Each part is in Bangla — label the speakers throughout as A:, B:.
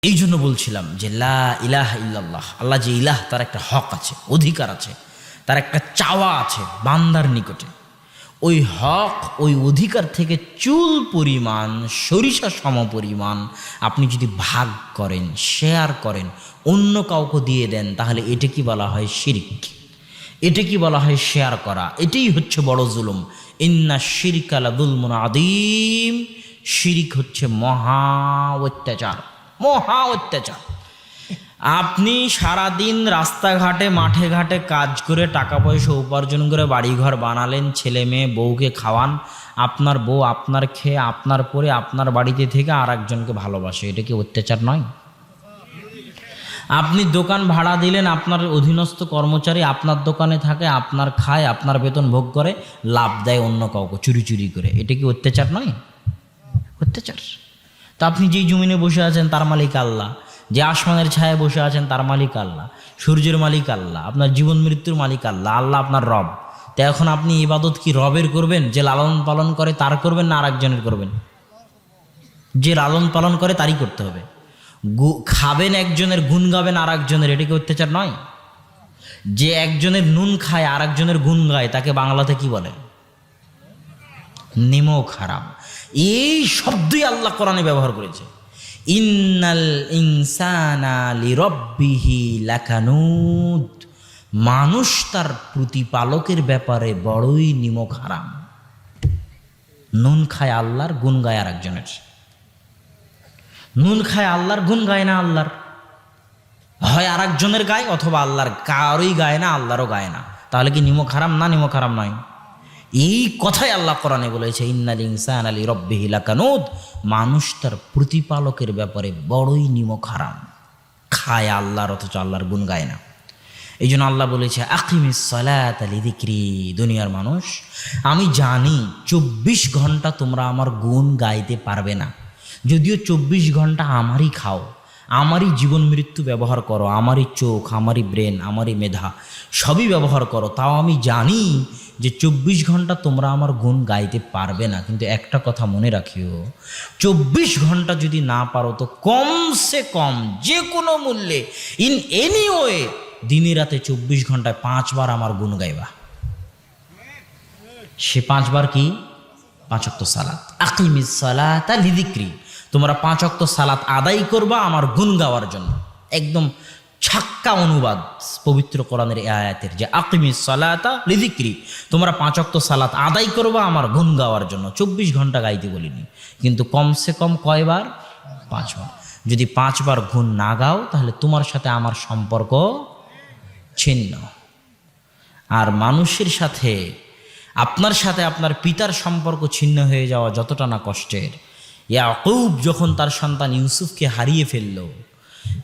A: এই জন্য বলছিলাম যে লা ইলাহা ইল্লাল্লাহ, আল্লাহ যে ইলাহ, তার একটা হক আছে, অধিকার আছে, তার একটা চাওয়া আছে বান্দার নিকটে। ওই হক, ওই অধিকার থেকে চুল পরিমাণ, সরিষা সম পরিমাণ আপনি যদি ভাগ করেন, শেয়ার করেন, অন্য কাউকে দিয়ে দেন, তাহলে এটা কি বলা হয়? শিরক। এটা কি বলা হয়? শেয়ার করা। এটাই হচ্ছে বড় জুলুম। ইন্না শিরকা লাযুলমুন আযীম। শিরিক হচ্ছে মহা অত্যাচার, মহা অত্যাচার। আপনি সারাদিন রাস্তাঘাটে মাঠে ঘাটে কাজ করে টাকা পয়সা উপার্জন করে বাড়িঘর বানালেন, ছেলে মেয়ে বউকে খাওয়ান, আপনার বউ আপনার খেয়ে আপনার পরে আপনার বাড়িতে থেকে আর একজনকে ভালোবাসে, এটা কি অত্যাচার নয়? আপনি দোকান ভাড়া দিলেন, আপনার অধীনস্থ কর্মচারী আপনার দোকানে থাকে, আপনার খায়, আপনার বেতন ভোগ করে, লাভ দেয় অন্য কাউকে চুরি চুরি করে, এটা কি অত্যাচার নয়? অত্যাচার। তো আপনি যেই জমিনে বসে আছেন তার মালিক আল্লাহ, যে আসমানের ছায়ায় বসে আছেন তার মালিক আল্লাহ, সূর্যের মালিক আল্লাহ, আপনার জীবন মৃত্যুর মালিক আল্লাহ, আল্লাহ আপনার রব। তো এখন আপনি ইবাদত কি রবের করবেন, যে লালন পালন করে তার করবেন, না আর একজনের করবেন? যে লালন পালন করে তারই করতে হবে। খাবেন একজনের, গুণ গাবেন আর একজনের, এটা কি অত্যাচার নয়? যে একজনের নুন খায় আর একজনের গুণ গায়, তাকে বাংলাতে কি বলে? নিমক হারাম। এই শব্দই আল্লাহ কোরআনে ব্যবহার করেছে। ইন্নাল ইনসানা লিরাব্বিহি লাকানুদ। মানুষ তার প্রতিপালকের ব্যাপারে বড়ই নিমক হারাম। নুন খায় আল্লাহর, গুণ গায় আর একজনের। নুন খায় আল্লাহর, গুণ গায় না আল্লাহর। হয় আর একজনের গায় অথবা আল্লাহর, কারোই গায় না, আল্লাহরও গায় না। তাহলে কি নিমক হারাম না নিমক হারাম নয়? এই কথাই আল্লাহ কোরআনে বলেছে, ইন্নাল ইনসানা লিরাব্বিহি লাকানুদ। মানুষ তার প্রতিপালকের ব্যাপারে বড়ই নিমক হারাম। খায় আল্লাহর অথচ আল্লাহর গুণ গায় না। এই জন্য আল্লাহ বলেছে আকিমিস সালাতা লিযিকরি। দুনিয়ার মানুষ, আমি জানি 24 ঘন্টা তোমরা আমার গুণ গাইতে পারবে না। যদিও 24 ঘন্টা আমারই খাও, আমারই জীবন মৃত্যু ব্যবহার করো, আমারই চোখ, আমারই ব্রেন, আমারই মেধা সবই ব্যবহার করো, তাও আমি জানি যে 24 ঘন্টা তোমরা আমার গুণ গাইতে পারবে না। কিন্তু একটা কথা মনে রাখিও, 24 ঘন্টা যদি না পারো তো কমসে কম যে কোনো মূল্যে, ইন এনি ওয়ে, দিনে রাতে 24 ঘন্টায় 5 বার আমার গুণ গাইবা। সে 5 বার কি? 5 ওয়াক্ত সালাত। আকিমিস সালাতা লিযিকরি। তোমরা 5 ওয়াক্ত সালাত আদায় করবা আমার গুণ গাওয়ার জন্য। একদম ছাক্কা অনুবাদ পবিত্র কোরআনের এই আয়াতের, যে আকিমিস সালাতা লিযিকরি। তোমরা 5 ওয়াক্ত সালাত আদায় করবা আমার গুণ গাওয়ার জন্য। 24 ঘন্টা গাইতে বলিনি, কিন্তু কমসে কম কয়বার? 5 বার। যদি 5 বার গুণ না গাও তাহলে তোমার সাথে আমার সম্পর্ক ছিন্ন। আর মানুষের সাথে, আপনার সাথে আপনার পিতার সম্পর্ক ছিন্ন হয়ে যাওয়া যতটা না কষ্টের। ইয়াকুব যখন তার সন্তান ইউসুফকে হারিয়ে ফেলল,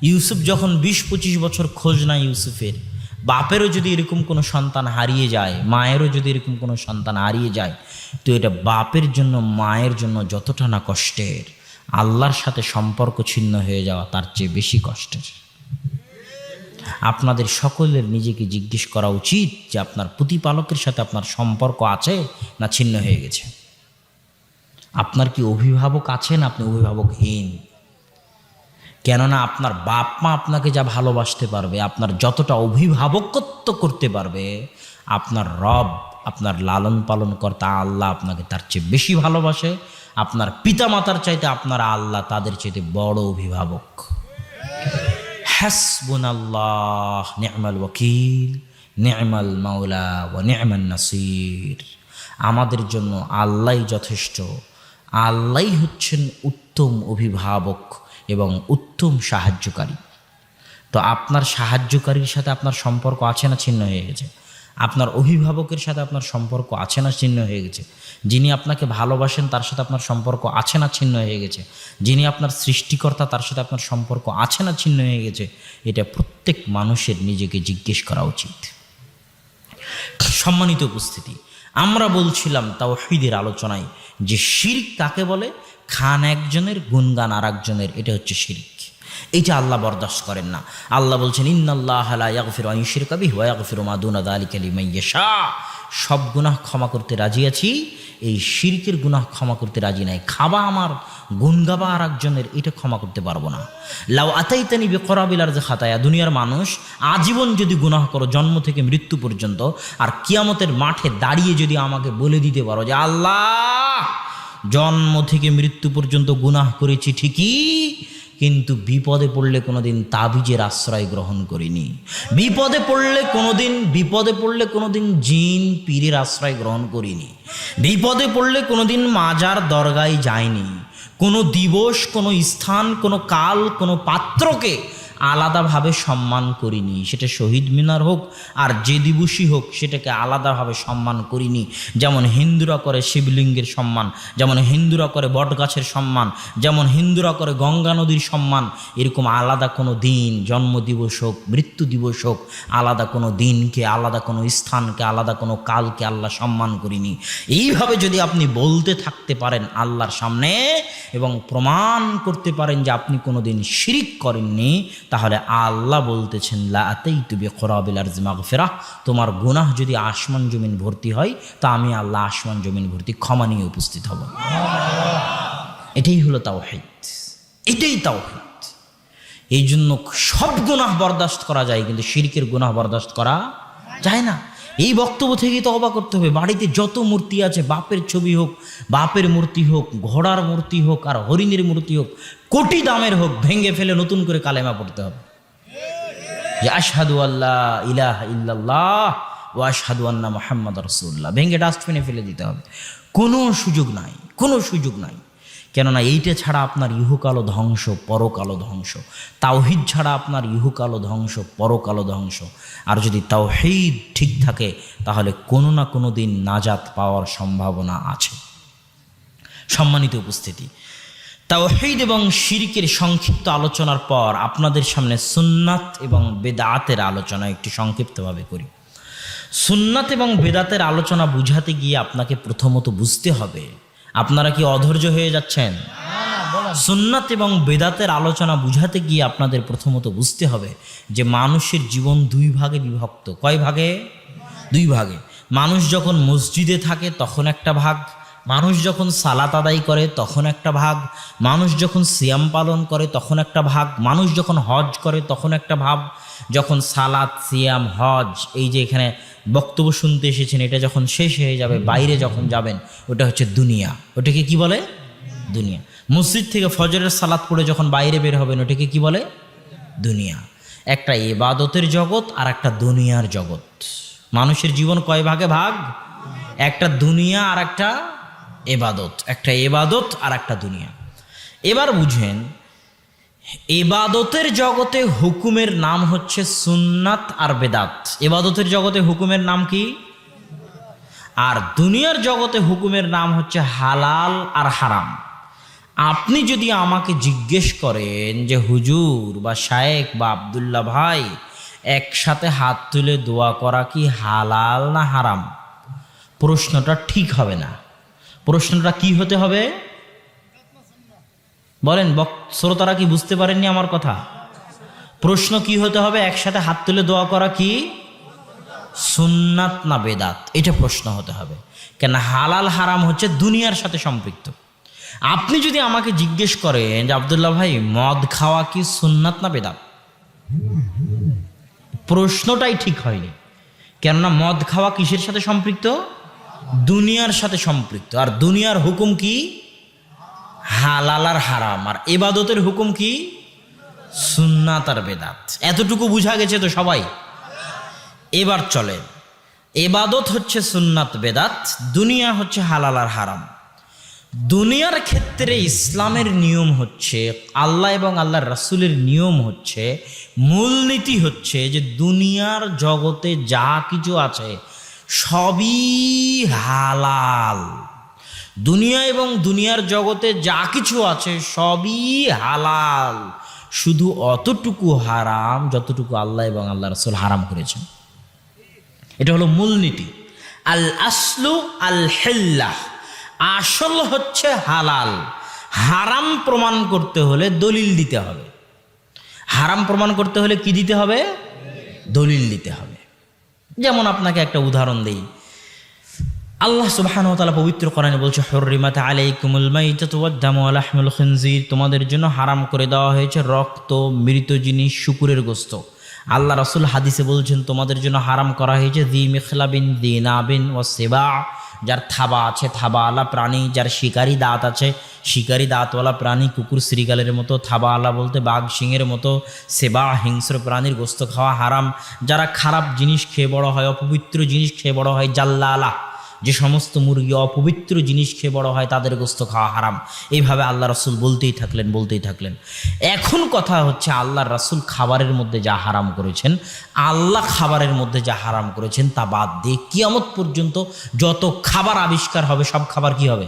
A: ইউসুফ যখন 20-25 বছর খোঁজ না ইউসুফের, বাপেরও যদি এরকম কোনো সন্তান হারিয়ে যায়, মায়েরও যদি এরকম কোনো সন্তান হারিয়ে যায়, তো এটা বাপের জন্য মায়ের জন্য যতটা না কষ্টের, আল্লাহর সাথে সম্পর্ক ছিন্ন হয়ে যাওয়া তার চেয়ে বেশি কষ্টের। আপনাদের সকলের নিজেকে জিজ্ঞেস করা উচিত যে আপনার প্রতিপালকের সাথে আপনার সম্পর্ক আছে না ছিন্ন হয়ে গেছে? আপনার কি অভিভাবক আছেন? আপনি অভিভাবকহীন। কেননা আপনার বাপ মা আপনাকে যা ভালোবাসতে পারবে, আপনার যতটা অভিভাবকত্ব করতে পারবে, আপনার রব, আপনার লালন পালন কর্তা আল্লাহ আপনাকে তার চেয়ে বেশি ভালোবাসে। আপনার পিতা মাতার চাইতে আপনার আল্লাহ তাদের চাইতে বড় অভিভাবক। হাসবুনাল্লাহ নি'মাল ওয়াকিল, নি'মাল মাওলা ওয়া নি'মান নাসির। আমাদের জন্য আল্লাহই যথেষ্ট। আল্লাহই হচ্ছেন উত্তম অভিভাবক এবং উত্তম সাহায্যকারী। তো আপনার সাহায্যকারীর সাথে আপনার সম্পর্ক আছে না ছিন্ন হয়ে গেছে? আপনার অভিভাবকের সাথে আপনার সম্পর্ক আছে না ছিন্ন হয়ে গেছে? যিনি আপনাকে ভালোবাসেন তার সাথে আপনার সম্পর্ক আছে না ছিন্ন হয়ে গেছে? যিনি আপনার সৃষ্টিকর্তা তার সাথে আপনার সম্পর্ক আছে না ছিন্ন হয়ে গেছে? এটা প্রত্যেক মানুষের নিজেকে জিজ্ঞেস করা উচিত। সম্মানিত উপস্থিতি, আমরা বলছিলাম তাওহীদের আলোচনায় যে শিরক কাকে বলে? খান একজনের, গুণগান আর একজনের, এটা হচ্ছে শিরক। এইটা আল্লাহ বরদাস্ত করেন না। আল্লাহ বলছেন ইন্নাল্লাহা লা ইয়াগফিরু আন ইউশরিকা বিহি ওয়া ইয়াগফিরু মা দুনা যালিকা লিমান ইয়াশা। সব গুনাহ ক্ষমা করতে রাজি আছি, এই শিরকের গুনাহ ক্ষমা করতে রাজি নাই। খাবা আমার, গুণ গাবা আর একজনের, এটা ক্ষমা করতে পারবো না। লাউ আতাইতানি বিকরাবিল আরজি খাতায়া, দুনিয়ার মানুষ আজীবন যদি গুনাহ করো জন্ম থেকে মৃত্যু পর্যন্ত, আর কিয়ামতের মাঠে দাঁড়িয়ে যদি আমাকে বলে দিতে পারো যে আল্লাহ জন্ম থেকে মৃত্যু পর্যন্ত গুনাহ করেছি ঠিকই, কিন্তু বিপদে পড়লে কোনোদিন তাবিজের আশ্রয় গ্রহণ করিনি, বিপদে পড়লে কোনোদিন জিন পীরের আশ্রয় গ্রহণ করিনি, বিপদে পড়লে কোনোদিন মাজার দরগায় যায়নি, কোনো দিবস, কোনো স্থান, কোনো কাল, কোনো পাত্রকে আলাদাভাবে সম্মান করিনি, সেটা শহীদ মিনার হোক আর যে দিবসই হোক সেটাকে আলাদাভাবে সম্মান করিনি। যেমন হিন্দুরা করে শিবলিঙ্গের সম্মান, যেমন হিন্দুরা করে বটগাছের সম্মান, যেমন হিন্দুরা করে গঙ্গা নদীর সম্মান, এরকম আলাদা কোনো দিন, জন্মদিবস হোক, মৃত্যু দিবস হোক, আলাদা কোনো দিনকে, আলাদা কোনো স্থানকে, আলাদা কোনো কালকে আল্লাহ সম্মান করিনি। এইভাবে যদি আপনি বলতে থাকতে পারেন আল্লাহর সামনে এবং প্রমাণ করতে পারেন যে আপনি কোনো দিন শিরিক করেননি, তাহলে আল্লাহ বলতেছেন লা আতাইতু বিকরাবিল আরজি মাগফিরাহ, তোমার গুনাহ যদি আসমান জমিন ভর্তি হয় তা আমি আল্লাহ আসমান জমিন ভর্তি ক্ষমা নিয়ে উপস্থিত হব। এটাই হলো তাওহীদ, এটাই তাওহীদ। এই জন্য সব গুনাহ বরদাস্ত করা যায়, কিন্তু শিরকের গুনাহ বরদাস্ত করা যায় না। এই বক্তব্য থেকেই তওবা করতে হবে। বাড়িতে যত মূর্তি আছে, বাপের ছবি হোক, বাপের মূর্তি হোক, ঘোড়ার মূর্তি হোক আর হরিণের মূর্তি হোক, কোটি দামের হোক, ভেঙে ফেলে নতুন করে কালেমা পড়তে হবে যে আশহাদু আল্লা ইলাহা ইল্লাল্লাহ ওয়া আশহাদু আন্না মুহাম্মাদুর রাসূলুল্লাহ, ভেঙে ডাস্টবিনে ফেলে দিতে হবে। কোনো সুযোগ নাই, কোনো সুযোগ নাই। কেননা এইটা ছাড়া আপনার ইহকালও ধ্বংস, পরকালও ধ্বংস। তাওহীদ ছাড়া আপনার ইহকালও ধ্বংস, পরকালও ধ্বংস। আর যদি তাওহীদ ঠিক থাকে তাহলে কোনো না কোনো দিন নাজাত পাওয়ার সম্ভাবনা আছে। সম্মানিত উপস্থিতি, তাওহীদ এবং শিরকের সংক্ষিপ্ত আলোচনার পর আপনাদের সামনে সুন্নাত এবং বেদাতের আলোচনা একটু সংক্ষিপ্তভাবে করি। সুন্নাত এবং বেদাতের আলোচনা বুঝাতে গিয়ে আপনাকে প্রথমত বুঝতে হবে, আপনারা কি অধৈর্য হয়ে যাচ্ছেন? সুন্নাত এবং বেদাতের আলোচনা বুঝাতে গিয়ে আপনাদের প্রথমত বুঝতে হবে যে মানুষের জীবন দুই ভাগে বিভক্ত। কয় ভাগে? দুই ভাগে। মানুষ যখন মসজিদে থাকে তখন একটা ভাগ, মানুষ যখন সালাত আদায় করে তখন একটা ভাগ, মানুষ যখন সিয়াম পালন করে তখন একটা ভাগ, মানুষ যখন হজ করে তখন একটা ভাব। যখন সালাত, সিয়াম, হজ, এই যে এখানে বক্তব্য শুনতে এসেছেন, এটা যখন শেষ হয়ে যাবে, বাইরে যখন যাবেন, ওটা হচ্ছে দুনিয়া। ওটাকে কি বলে? দুনিয়া। মসজিদ থেকে ফজরের সালাত পড়ে যখন বাইরে বের হবেন, ওটাকে কি বলে? দুনিয়া। একটা ইবাদতের জগৎ আর একটা দুনিয়ার জগৎ। মানুষের জীবন কয় ভাগে ভাগ? একটা দুনিয়া আর একটা ইবাদত, একটা ইবাদত আর একটা দুনিয়া। এবার বুঝেন, ইবাদতের জগতে হুকুমের নাম হচ্ছে সুন্নাত আর বেদাত। ইবাদতের জগতে হুকুমের নাম কি? আর দুনিয়ার জগতে হুকুমের নাম হচ্ছে হালাল আর হারাম। আপনি যদি আমাকে জিজ্ঞেস করেন যে হুজুর বা শায়েখ বা আব্দুল্লাহ ভাই, একসাথে হাত তুলে দোয়া করা কি হালাল না হারাম? প্রশ্নটা ঠিক হবে না। প্রশ্নটা কি হতে হবে বলেন? শ্রোতারা কি বুঝতে পারেননি আমার কথা? প্রশ্ন কি হতে হবে? একসাথে হাত তুলে দোয়া করা কি সুন্নাত না বেদাত? এটা প্রশ্ন হতে হবে। কেন? হালাল হারাম হচ্ছে দুনিয়ার সাথে সম্পৃক্ত। আপনি যদি আমাকে জিজ্ঞেস করেন যে আব্দুল্লাহ ভাই, মদ খাওয়া কি সুন্নাত না বেদাত, প্রশ্নটাই ঠিক হয়নি। কেননা মদ খাওয়া কিসের সাথে সম্পৃক্ত? দুনিয়ার সাথে সম্পৃক্ত। আর দুনিয়ার হুকুম কি? হালাল আর হারাম। আর ইবাদতের হুকুম কি? সুন্নাত আর বেদাত। এতটুকু বুঝা গেছে তো সবাই? এবার চলে, ইবাদত হচ্ছে সুন্নাত বেদাত, দুনিয়া হচ্ছে হালাল আর হারাম। দুনিয়ার ক্ষেত্রে ইসলামের নিয়ম হচ্ছে, আল্লাহ এবং আল্লাহর রাসূলের নিয়ম হচ্ছে, মূলনীতি হচ্ছে যে দুনিয়ার জগতে যা কিছু আছে সবই হালাল। দুনিয়া এবং দুনিয়ার জগতে যা কিছু আছে সবই হালাল, শুধু অতটুকু হারাম যতটুকু আল্লাহ এবং আল্লাহ রাসূল হারাম করেছেন। এটা হলো মূলনীতি। আল আসলু আল হিল্লাহ, আসল হচ্ছে হালাল। হারাম প্রমাণ করতে হলে দলিল দিতে হবে। হারাম প্রমাণ করতে হলে কি দিতে হবে? দলিল দিতে হবে। যেমন আপনাকে একটা উদাহরণ দেই, আল্লাহ সুবহানাহু ওয়া তাআলা পবিত্র কোরআনে বলছে, হুররিমাত আলাইকুমুল মাইতাতু ওয়াদ-দামু ওয়া লাহমুল খিনজির, তোমাদের জন্য হারাম করে দেওয়া হয়েছে রক্ত, মৃত জিনিস, শূকরের গোশত। আল্লাহ রাসূল হাদিসে বলছেন, তোমাদের জন্য হারাম করা হয়েছে যী মিখলাবিন, যী নাবিন ওয়া সিবা, যার থাবা আছে, থাবাওয়ালা প্রাণী, যার শিকারি দাঁত আছে, শিকারি দাঁতওয়ালা প্রাণী, কুকুর শ্রীগালের মতো, থাবাওয়ালা বলতে বাঘ সিংহের মতো, সেবা হিংস্র প্রাণীর গোশত খাওয়া হারাম। যারা খারাপ জিনিস খেয়ে বড় হয়, অপবিত্র জিনিস খেয়ে বড় হয়, জাল্লালা, যে সমস্ত মুরগি অপবিত্র জিনিস খেয়ে বড় হয়, তাদের গোশত খাওয়া হারাম। এইভাবে আল্লাহ রাসূল বলতেই থাকলেন। এখন কথা হচ্ছে, আল্লাহর রাসূল খাবারের মধ্যে যা হারাম করেছেন, আল্লাহ খাবারের মধ্যে যা হারাম করেছেন তা বাদ দিয়ে কিয়ামত পর্যন্ত যত খাবার আবিষ্কার হবে, সব খাবার কি হবে?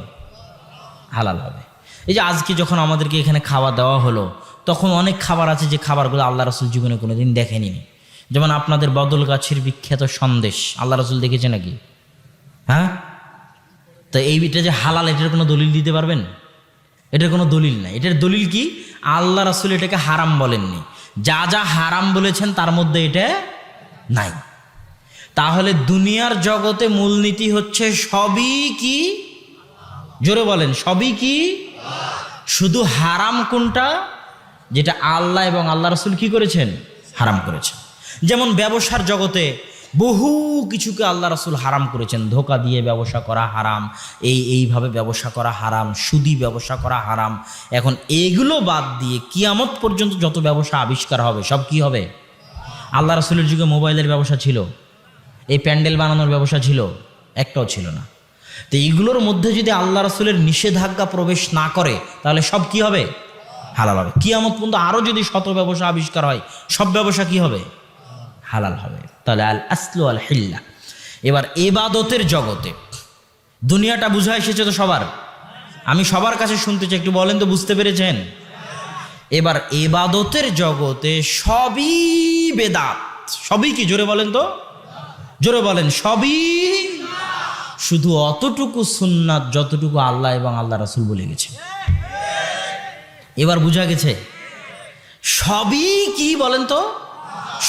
A: হালাল হবে। এই যে আজকে যখন আমাদেরকে এখানে খাওয়া দেওয়া হলো, তখন অনেক খাবার আছে যে খাবারগুলো আল্লাহ রাসূল জীবনে কোনোদিন দেখেনি। যেমন আপনাদের বদলগাছির বিখ্যাত সন্দেশ, আল্লাহ রাসূল দেখেছে নাকি? হ্যাঁ, তো এইটা যে হালাল, এটার কোনো দলিল দিতে পারবেন? এটার কোনো দলিল নাই। এটার দলিল কি? আল্লাহ রাসূল এটাকে হারাম বলেননি, যা যা হারাম বলেছেন তার মধ্যে এটা নাই। তাহলে দুনিয়ার জগতে মূলনীতি হচ্ছে সবই কি? জোরে বলেন, সবই কি? শুধু হারাম কোনটা? যেটা আল্লাহ এবং আল্লাহ রাসূল কি করেছেন? হারাম করেছেন। যেমন ব্যবসার জগতে বহু কিছুকে আল্লাহ রাসূল হারাম করেছেন। ধোঁকা দিয়ে ব্যবসা করা হারাম, এইভাবে ব্যবসা করা হারাম, সুদি ব্যবসা করা হারাম। এখন এগুলো বাদ দিয়ে কিয়ামত পর্যন্ত যত ব্যবসা আবিষ্কার হবে, সব কি হবে? আল্লাহ রাসূলের যুগে মোবাইলের ব্যবসা ছিল, এই প্যান্ডেল বানানোর ব্যবসা ছিল? একটাও ছিল না। তো এইগুলোর মধ্যে যদি আল্লাহ রাসূলের নিষেধাজ্ঞা প্রবেশ না করে, তাহলে সব কি হবে? হালাল হবে। কিয়ামত পর্যন্ত আরও যদি শত ব্যবসা আবিষ্কার হয়, সব ব্যবসা কি হবে? হালাল হবে। তাহলে আল আসলু আল হিল্লা। এবার ইবাদতের জগতে দুনিয়াটা বুঝা এসেছে তো সবার? আমি সবার কাছে শুনতে চাই, একটু বলেন তো, বুঝতে পেরেছেন? এবার ইবাদতের জগতে সবই বেদাত। সবই কি? জোরে বলেন তো, জোরে বলেন, সবই। শুধু অতটুকু সুন্নাত যতটুকু আল্লাহ এবং আল্লাহ রাসূল বলে গেছে। এবার বুঝা গেছে সবই কি? বলেন তো,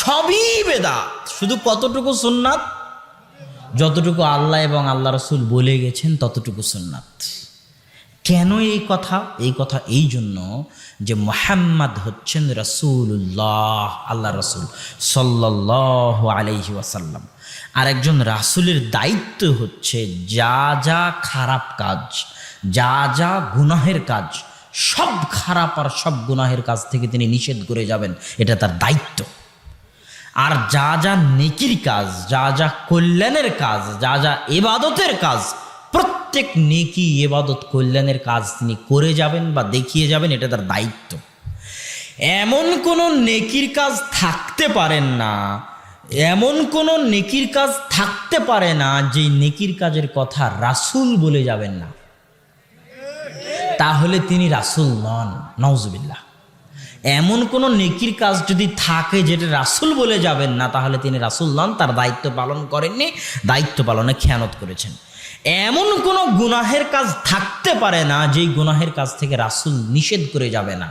A: সবই বেদাত। শুধু কতটুকু সুন্নাত? যতটুকু আল্লাহ এবং আল্লাহ রাসূল বলে গেছেন ততটুকু সুন্নাত। কেন এই কথা? এই কথা এই জন্য যে মুহাম্মদ হচ্ছেন রাসূলুল্লাহ, আল্লাহ রাসূল সাল্লাল্লাহু আলাইহি ওয়াসাল্লাম। আর একজন রাসূলের দায়িত্ব হচ্ছে যা যা খারাপ কাজ, যা যা গুনাহের কাজ, সব খারাপ আর সব গুনাহের কাজ থেকে তিনি নিষেধ করে যাবেন, এটা তার দায়িত্ব। আর যা যা নেকির কাজ, যা যা কল্যাণের কাজ, যা যা ইবাদতের কাজ, প্রত্যেক নেকি, ইবাদত, কল্যাণের কাজ তিনি করে যাবেন বা দেখিয়ে যাবেন, এটা তার দায়িত্ব। এমন কোনো নেকির কাজ থাকতে পারেন না, এমন কোনো নেকির কাজ থাকতে পারে না যে নেকির কাজের কথা রাসূল বলে যাবেন না, তাহলে তিনি রাসূল নন। নাউজুবিল্লাহ। এমন কোনো নেকির কাজ যদি থাকে যেটা রাসূল বলে যাবেন না, তাহলে তিনি রাসূল নন, তার দায়িত্ব পালন করেননি, দায়িত্ব পালনে খেয়ানত করেছেন। এমন কোনো গুনাহের কাজ থাকতে পারে না যেই গুনাহের কাজ থেকে রাসূল নিষেধ করে যাবে না।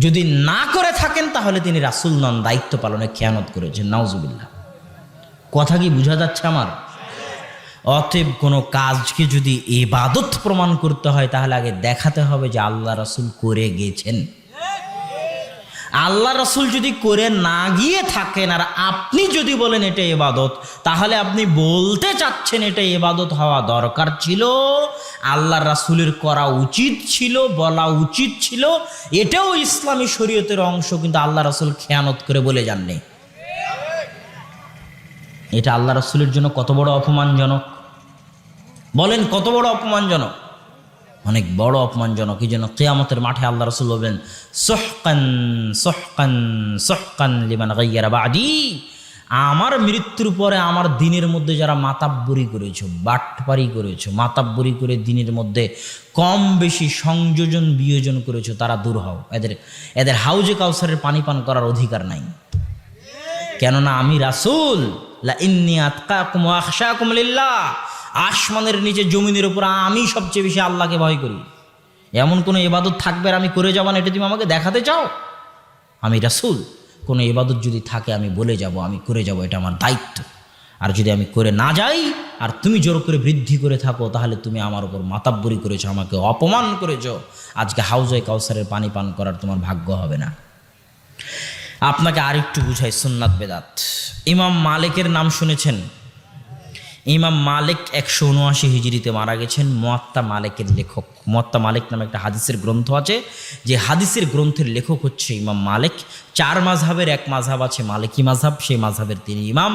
A: যদি না করে থাকেন তাহলে তিনি রাসূল নন, দায়িত্ব পালনে খেয়ানত করেছেন। নাউজুবিল্লাহ। কথা কি বোঝা যাচ্ছে আমার? অতএব কোনো কাজকে যদি ইবাদত প্রমাণ করতে হয়, তাহলে আগে দেখাতে হবে যে আল্লাহ রাসূল করে গেছেন। আল্লাহ রাসূল যদি করে না গিয়ে থাকেন আর আপনি যদি বলেন এটা ইবাদত, তাহলে আপনি বলতে চাচ্ছেন এটা ইবাদত হওয়া দরকার ছিল, আল্লাহ রাসূলের করা উচিত ছিল, বলা উচিত ছিল, এটাও ইসলামী শরীয়তের অংশ, কিন্তু আল্লাহ রাসূল খেয়ানত করে বলে যাননি। এটা আল্লাহ রাসূলের জন্য কত বড় অপমানজনক বলেন, কত বড় অপমানজনক? অনেক বড় অপমানজনক। এই জন্য কিয়ামতের মাঠে আল্লাহ রাসূল বলবেন, সুহকান সুহকান সুহকান লিমান গায়্যারা বাদি। আমার মৃত্যুর পরে আমার দিনের মধ্যে যারা মাতাব্বরি করেছো, বাটপারি করেছো, মাতাব্বরি করে দিনের মধ্যে কম বেশি সংযোজন বিয়োজন করেছো, তারা দূর হও। এদের হাউজে কাউসারের পানি পান করার অধিকার নাই। কেননা আমি রাসূল, লা ইন্নী আতকাকুম ওয়া আখশাকুম লিল্লাহ, আসমানের নিচে জমিনের উপর আমি সবচেয়ে বেশি আল্লাহকে ভয় করি। এমন কোনো ইবাদত থাকবে আর আমি করে যাবো না, এটা তুমি আমাকে দেখাতে চাও? আমি রাসূল, কোনো ইবাদত যদি থাকে আমি বলে যাব, আমি করে যাব, এটা আমার দায়িত্ব। আর যদি আমি করে না যাই আর তুমি জোর করে বৃদ্ধি করে থাকো, তাহলে তুমি আমার উপর মাতাব্বরি করেছো, আমাকে অপমান করেছো, আজকে হাউজে কাউসারের পানি পান করার তোমার ভাগ্য হবে না। আপনাকে আরেকটু বুঝাই সুন্নাত বেদাত। ইমাম মালিকের নাম শুনেছেন? ইমাম মালিক 179 হিজরিতে মারা গেছেন। মুয়াত্তা মালিকের লেখক। মুয়াত্তা মালিক নামে একটা হাদিসের গ্রন্থ আছে, যে হাদিসের গ্রন্থের লেখক হচ্ছে ইমাম মালিক। 4 মাযহাবের এক মাযহাব আছে মালিকি মাযহাব, সেই মাযহাবের তিনি ইমাম।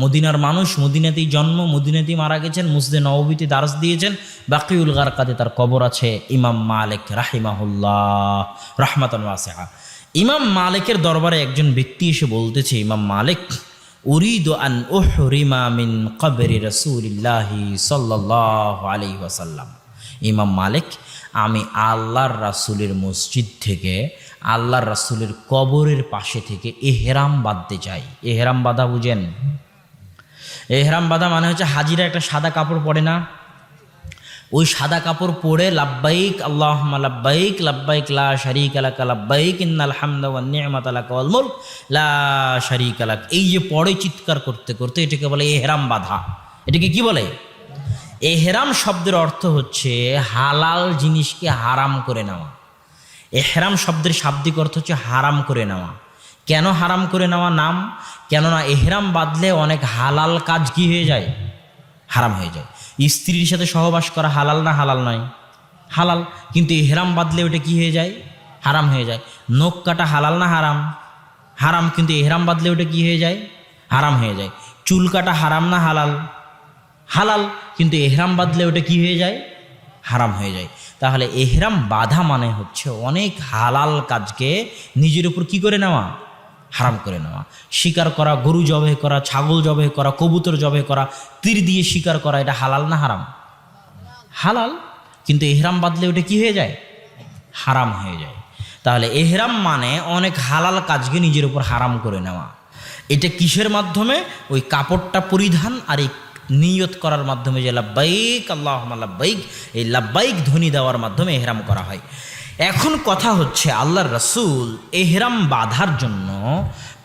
A: মদিনার মানুষ, মদিনাতেই জন্ম, মদিনাতেই মারা গেছেন। মসজিদে নববীতে দারস দিয়েছেন। বাকিউল গারকাতে তার কবর আছে। ইমাম মালিক রাহিমাহুল্লাহ রাহমাতান ওয়াসিআ। ইমাম মালিকের দরবারে একজন ব্যক্তি এসে বলতেছে, ইমাম মালিক, উরিদু আন উহরিমা মিন কবরি রাসূলিল্লাহি সাল্লাল্লাহু আলাইহি ওয়াসাল্লাম। ইমাম মালিক, আমি আল্লাহর রাসূলের মসজিদ থেকে, আল্লাহর রাসূলের কবরের পাশে থেকে ইহরাম বাঁধতে চাই। ইহরাম বাঁধা বুঝেন? ইহরাম বাঁধা মানে হচ্ছে হাজিরা একটা সাদা কাপড় পরে না, ওই সাদা কাপড় পরে লাব্বাইক আল্লাহুম্মা লাব্বাইক লাব্বাইক লা শারীকা লাক লাব্বাইক ইন্নাল হামদা ওয়ান নি'মাতা লাক ওয়াল মুলক লা শারীকা লাক, এই যে পরে চিৎকার করতে করতে, এটাকে বলে ইহরাম বাঁধা। এটাকে কি বলে? ইহরাম শব্দের অর্থ হচ্ছে হালাল জিনিসকে হারাম করে নেওয়া। ইহরাম শব্দের শাব্দিক অর্থ হচ্ছে হারাম করে নেওয়া। কেন হারাম করে নেওয়া নাম? কেননা ইহরাম বাঁধলে অনেক হালাল কাজ কি হয়ে যায়? হারাম হয়ে যায়। স্ত্রীর সাথে সহবাস করা হালাল না হালাল নয়? হালাল। কিন্তু ইহরাম বাঁধলে ওটা কি হয়ে যায়? হারাম হয়ে যায়। নখ কাটা হালাল না হারাম? হারাম। কিন্তু ইহরাম বাঁধলে ওটা কি হয়ে যায়? হারাম হয়ে যায়। চুল কাটা হারাম না হালাল? হালাল। কিন্তু ইহরাম বাঁধলে ওটা কি হয়ে যায়? হারাম হয়ে যায়। তাহলে ইহরাম বাঁধা মানে হচ্ছে অনেক হালাল কাজকে নিজের উপর কি করে নেওয়া? হারাম করে নেওয়া। শিকার করা, গরু জবাই করা, ছাগল জবাই করা, কবুতর জবাই করা, তীর দিয়ে শিকার করা, এটা হালাল না হারাম? হালাল। কিন্তু ইহরাম বাঁধলে ওটা কি হয়ে যায়? হারাম হয়ে যায়। তাহলে ইহরাম মানে অনেক হালাল কাজকে নিজের উপর হারাম করে নেওয়া। এটা কিসের মাধ্যমে? ওই কাপড়টা পরিধান আর এই নিয়ত করার মাধ্যমে, যে লাব্বাইক আল্লাহুম্মা লাব্বাইক, এই লাব্বাইক ধ্বনি দেওয়ার মাধ্যমে ইহরাম করা হয়। এখন কথা হচ্ছে, আল্লাহর রাসূল ইহরাম বাঁধার জন্য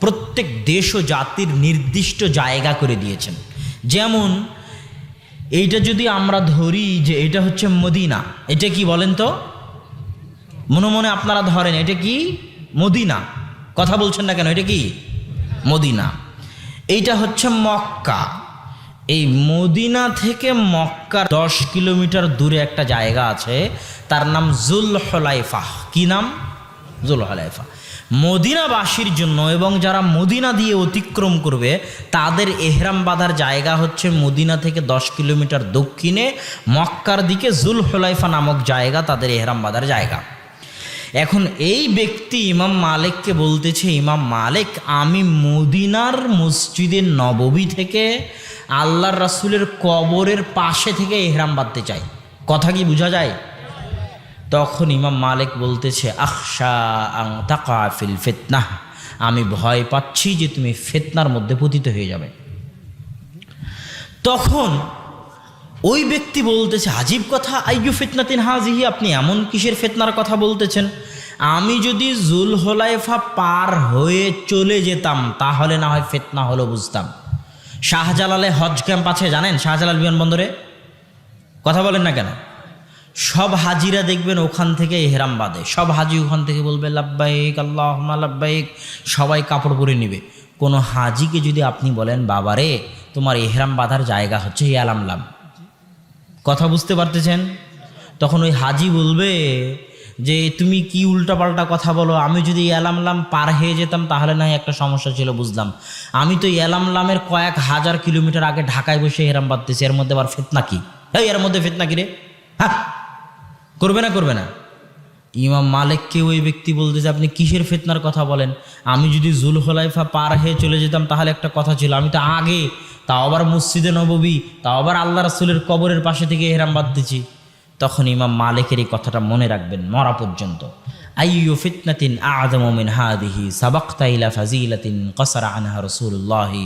A: প্রত্যেক দেশ ও জাতির নির্দিষ্ট জায়গা করে দিয়েছেন। যেমন এইটা যদি আমরা ধরি যে এটা হচ্ছে মদিনা, এটা কি বলেন তো? মনে মনে আপনারা ধরেন এটা কি? মদিনা। কথা বলছেন না কেন? এটা কি? মদিনা। এইটা হচ্ছে মক্কা। এই মদিনা থেকে মক্কা 10 কিলোমিটার দূরে একটা জায়গা আছে, তার নাম জুলহুলাইফা। কি নাম? জুলহুলাইফা। মদিনাবাসীর জন্য এবং যারা মদিনা দিয়ে অতিক্রম করবে তাদের ইহরাম বাঁধার জায়গা হচ্ছে মদিনা থেকে 10 কিলোমিটার দক্ষিণে মক্কার দিকে জুলহুলাইফা নামক জায়গা তাদের ইহরাম বাঁধার জায়গা। এখন এই ব্যক্তি ইমাম মালিককে বলতেছে, ইমাম মালিক, আমি মদিনার মসজিদে নববী থেকে আল্লাহর রাসূলের কবরের পাশে থেকে ইহরাম বাঁধতে চাই। কথা কি বোঝা যায়? তখন ইমাম মালিক বলতেছে, আখশা আন তাকা ফিল ফিতনাহ, আমি ভয় পাচ্ছি যে তুমি ফিতনার মধ্যে পতিত হয়ে যাবে। তখন ওই ব্যক্তি বলতেছে, আজীব কথা, আইয়ু ফিতনাতিন হাজিহি, আপনি এমন কিসের ফিতনার কথা বলতেছেন? আমি যদি জুলহুলাইফা পার হয়ে চলে যেতাম তাহলে না হয় ফিতনা হলো বুঝতাম। শাহজালালে হজ ক্যাম্প আছে জানেন? শাহজালাল বিমানবন্দরে। কথা বলেন না কেন? সব হাজিরা দেখবেন ওখান থেকে ইহরাম বাঁধে। সব হাজি ওখান থেকে বলবে লাব্বাইক আল্লাহুম্মা লাব্বাইক, সবাই কাপড় পরে নিবে। কোনো হাজিকে যদি আপনি বলেন, বাবারে তোমার ইহরাম বাঁধার জায়গা হচ্ছে ইয়ালামলাম, কথা বুঝতে পারতেছেন? তখন ওই হাজি বলবে যে তুমি কি উল্টাপাল্টা কথা বলো, আমি যদি ইয়ালামলাম পার হয়ে যেতাম তাহলে না একটা সমস্যা ছিল বুঝলাম, আমি তো ইয়ালামলামের কয়েক হাজার কিলোমিটার আগে ঢাকায় বসে ইহরাম বাঁধতেছি, এর মধ্যে আবার ফিতনা কি? এই এর মধ্যে ফিতনা কি রে? হ্যাঁ, করবে না করবে না? ইমাম মালিককে ওই ব্যক্তি বলতেছে, আপনি কিসের ফিতনার কথা বলেন? আমি যদি জুলহুলাইফা পার হয়ে চলে যেতাম তাহলে একটা কথা ছিল, আমি তো আগে, তাও আবার মসজিদে নববী, তাও আবার আল্লাহ রাসূলের কবরের পাশে থেকে ইহরাম বাঁধতেছি। তখন ইমাম মালিকের এই কথাটা মনে রাখবেন মরা পর্যন্ত। আইয়ু ফিতনাতিন আ'যামু মিন হাদিহি সাবাকতা ইলা ফাজিলাতিন কাসারা আনহা রাসূলুল্লাহি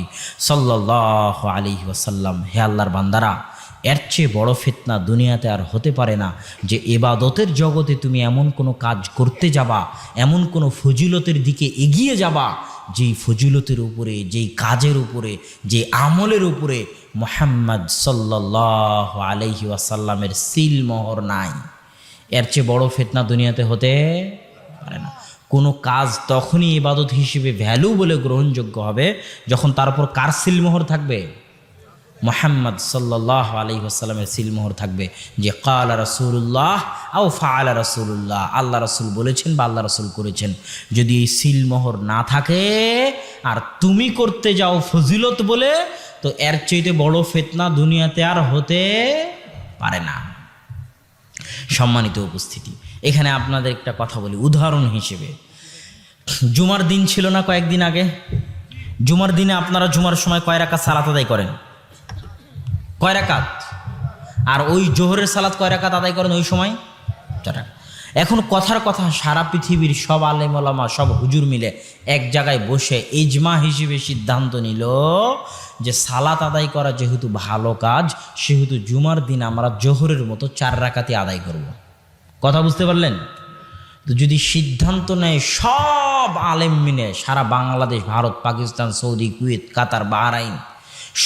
A: সাল্লাল্লাহু আলাইহি ওয়াসাল্লাম। হে আল্লাহর বান্দারা, এর চেয়ে বড় ফিতনা দুনিয়াতে আর হতে পারে না যে ইবাদতের জগতে তুমি এমন কোনো কাজ করতে যাবা, এমন কোনো ফজিলতের দিকে এগিয়ে যাবা যেই ফজিলতের উপরে, যেই কাজের উপরে, যে আমলের উপরে মুহাম্মদ সাল্লাল্লাহু আলাইহি ওয়াসাল্লামের সিলমোহর নাই, এর চেয়ে বড় ফিতনা দুনিয়াতে হতে পারে না। কোনো কাজ তখনই ইবাদত হিসেবে ভ্যালু বলে গ্রহণযোগ্য হবে যখন তার উপর কার সিলমোহর থাকবে? মুহাম্মদ সাল্লাল্লাহু আলাইহি ওয়াসাল্লামের সিলমোহর থাকবে, যে ক্বালা রাসূলুল্লাহ আও ফাআলা রাসূলুল্লাহ, আল্লাহ রাসূল বলেছেন বা আল্লাহ রাসূল করেছেন। যদি এই সিলমোহর না থাকে আর তুমি করতে যাও ফজিলত বলে, তো এর চাইতে বড় ফিতনা দুনিয়াতে আর হতে পারে না। সম্মানিত উপস্থিতি, এখানে আপনাদের একটা কথা বলি উদাহরণ হিসেবে। জুমার দিন ছিল না কয়েকদিন আগে? জুমার দিনে আপনারা জুমার সময় কয় রাকাত সালাত আদায় করেন? কয় রাকাত? আর ওই জোহরের সালাত কয় রাকাত আদায় করেন ওই সময়? 4 রাকাত। এখন কথার কথা, সারা পৃথিবীর সব আলেম ওলামা, সব হুজুর মিলে এক জায়গায় বসে ইজমা হিসেবে সিদ্ধান্ত নিল যে সালাত আদায় করা যেহেতু ভালো কাজ, সেহেতু জুমার দিন আমরা জোহরের মতো 4 রাকাতই আদায় করব। কথা বুঝতে পারলেন? তো যদি সিদ্ধান্ত নেয় সব আলেম মিলে, সারা বাংলাদেশ, ভারত, পাকিস্তান, সৌদি, কুয়েত, কাতার, বাহরাইন,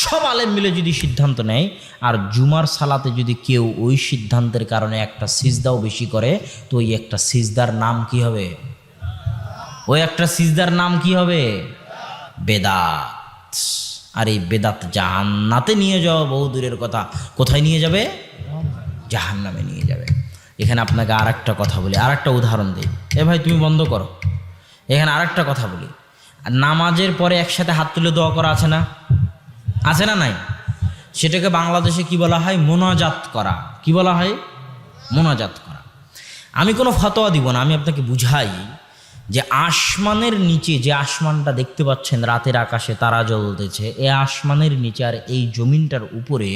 A: সব আলেম মিলে যদি সিদ্ধান্ত নেয়, আর জুমার সালাতে যদি কেউ ওই সিদ্ধান্তের কারণে একটা সিজদাও বেশি করে, তো ওই একটা সিজদার নাম কি হবে? ওই একটা সিজদার নাম কি হবে? বেদাত। আর এই বেদাত জান্নাতে নিয়ে যাওয়া বহু দূরের কথা, কোথায় নিয়ে যাবে? জাহান্নামে নিয়ে যাবে। এখানে আপনাকে আর একটা কথা বলি, আর একটা উদাহরণ দিই। এ ভাই তুমি বন্ধ করো। এখানে আর একটা কথা বলি, নামাজের পরে একসাথে হাত তুলে দোয়া করা আছে না? আছে না নাই? সেটাকে বাংলাদেশে কি বলা হয়? মোনাজাত করা। কি বলা হয়? মোনাজাত করা। আমি কোনো ফতোয়া দিব না, আমি আপনাকে বুঝাই যে আসমানের নিচে, যে আসমানটা দেখতে পাচ্ছেন রাতের আকাশে তারা জ্বলতেছে, এই আসমানের নিচে আর এই জমিনটার উপরে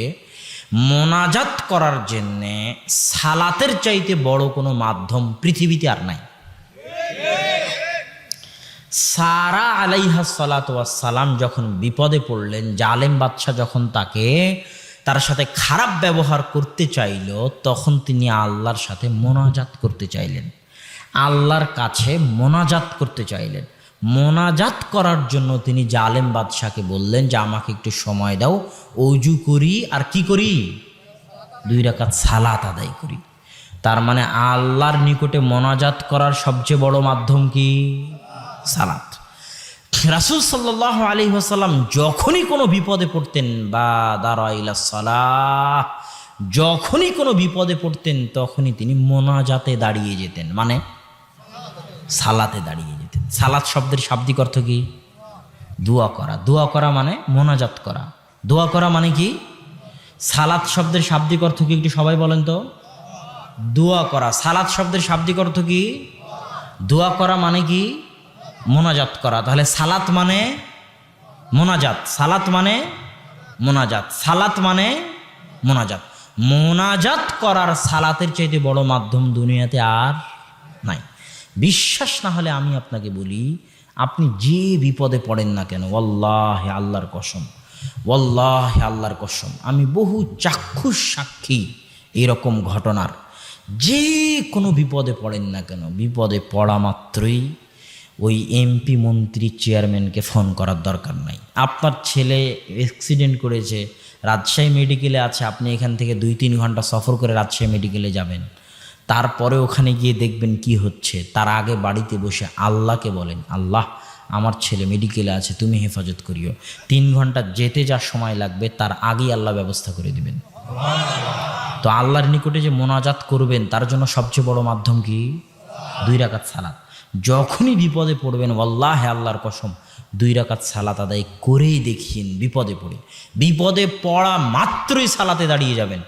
A: মোনাজাত করার জন্যে সালাতের চাইতে বড় কোনো মাধ্যম পৃথিবীতে আর নাই। সারা আলাইহা সালাতু ওয়াস সালাম যখন বিপদে পড়লেন, জালেম বাদশাহ যখন তার সাথে খারাপ ব্যবহার করতে চাইল, তখন তিনি আল্লাহর সাথে মোনাজাত করতে চাইলেন, আল্লাহর কাছে মোনাজাত করতে চাইলেন। মোনাজাত করার জন্য তিনি জালেম বাদশাকে বললেন যে আমাকে একটু সময় দাও, অজু করি আর কি করি? 2 রাকাত সালাত আদায় করি। তার মানে আল্লাহর নিকটে মোনাজাত করার সবচেয়ে বড় মাধ্যম কি? সালাত। রাসূল সাল্লাল্লাহু আলাইহি ওয়াসাল্লাম যখনই কোনো বিপদে পড়তেন, বা দারাইলা সালাহ, যখনই কোনো বিপদে পড়তেন তখনই তিনি মোনাজাতে দাঁড়িয়ে যেতেন, মানে সালাতে দাঁড়িয়ে যেতেন। সালাত শব্দের শাব্দিক অর্থ কি? দোয়া করা। দোয়া করা মানে মোনাজাত করা। দোয়া করা মানে কি? সালাত শব্দের শাব্দিক অর্থ কি একটু সবাই বলেন তো? দোয়া করা। সালাত শব্দের শাব্দিক অর্থ কি? দোয়া করা মানে কি? মোনাজাত করা। তাহলে সালাত মানে মোনাজাত, সালাত মানে মোনাজাত, সালাত মানে মোনাজাত। মোনাজাত করার সালাতের চাইতে বড় মাধ্যম দুনিয়াতে আর নাই। বিশ্বাস না হলে আমি আপনাকে বলি, আপনি যে বিপদে পড়েন না কেন, ওয়াল্লাহি আল্লাহর কসম, ওয়াল্লাহি আল্লাহর কসম, আমি বহু চাক্ষুষ সাক্ষী এরকম ঘটনার। যে কোনো বিপদে পড়েন না কেন, বিপদে পড়া মাত্রই ওই এমপি, মন্ত্রী, চেয়ারম্যানকে ফোন করার দরকার নাই। আপনার ছেলে অ্যাক্সিডেন্ট করেছে, রাজশাহী মেডিকেলে আছে, আপনি এখান থেকে 2-3 ঘন্টা সফর করে রাজশাহী মেডিকেলে যাবেন, তারপরে ওখানে গিয়ে দেখবেন কি হচ্ছে। তার আগে বাড়িতে বসে আল্লাহকে বলেন, আল্লাহ আমার ছেলে মেডিকেলে আছে, তুমি হেফাজত করিও। 3 ঘন্টা যেতে যা সময় লাগবে তার আগেই আল্লাহ ব্যবস্থা করে দিবেন। তো আল্লাহর নিকটে যে মোনাজাত করবেন, তার জন্য সবচেয়ে বড় মাধ্যম কি? 2 রাকাত সালাত। যখনই বিপদে পড়বেন, ওয়াল্লাহি আল্লাহর কসম, 2 রাকাত সালাত আদায় করেই দেখিয়েন। বিপদে পড়ে, বিপদে পড়া মাত্রই সালাতে দাঁড়িয়ে যাবেন,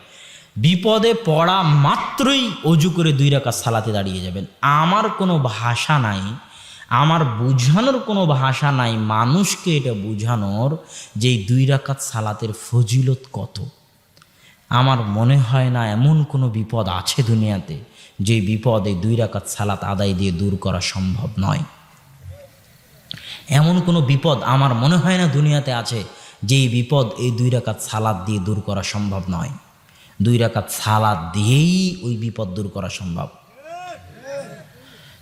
A: বিপদে পড়া মাত্রই অজু করে 2 রাকাত সালাতে দাঁড়িয়ে যাবেন। আমার কোনো ভাষা নাই, আমার বুঝানোর কোনো ভাষা নাই মানুষকে এটা বুঝানোর যে 2 রাকাত সালাতের ফজিলত কত। আমার মনে হয় না এমন কোনো বিপদ আছে দুনিয়াতে যে বিপদে 2 রাকাত সালাত আদায় দিয়ে দূর করা সম্ভব নয়। এমন কোনো বিপদ আমার মনে হয় না দুনিয়াতে আছে যেই বিপদ এই 2 রাকাত সালাত দিয়ে দূর করা সম্ভব নয়। 2 রাকাত সালাত দিয়েই ওই বিপদ দূর করা সম্ভব।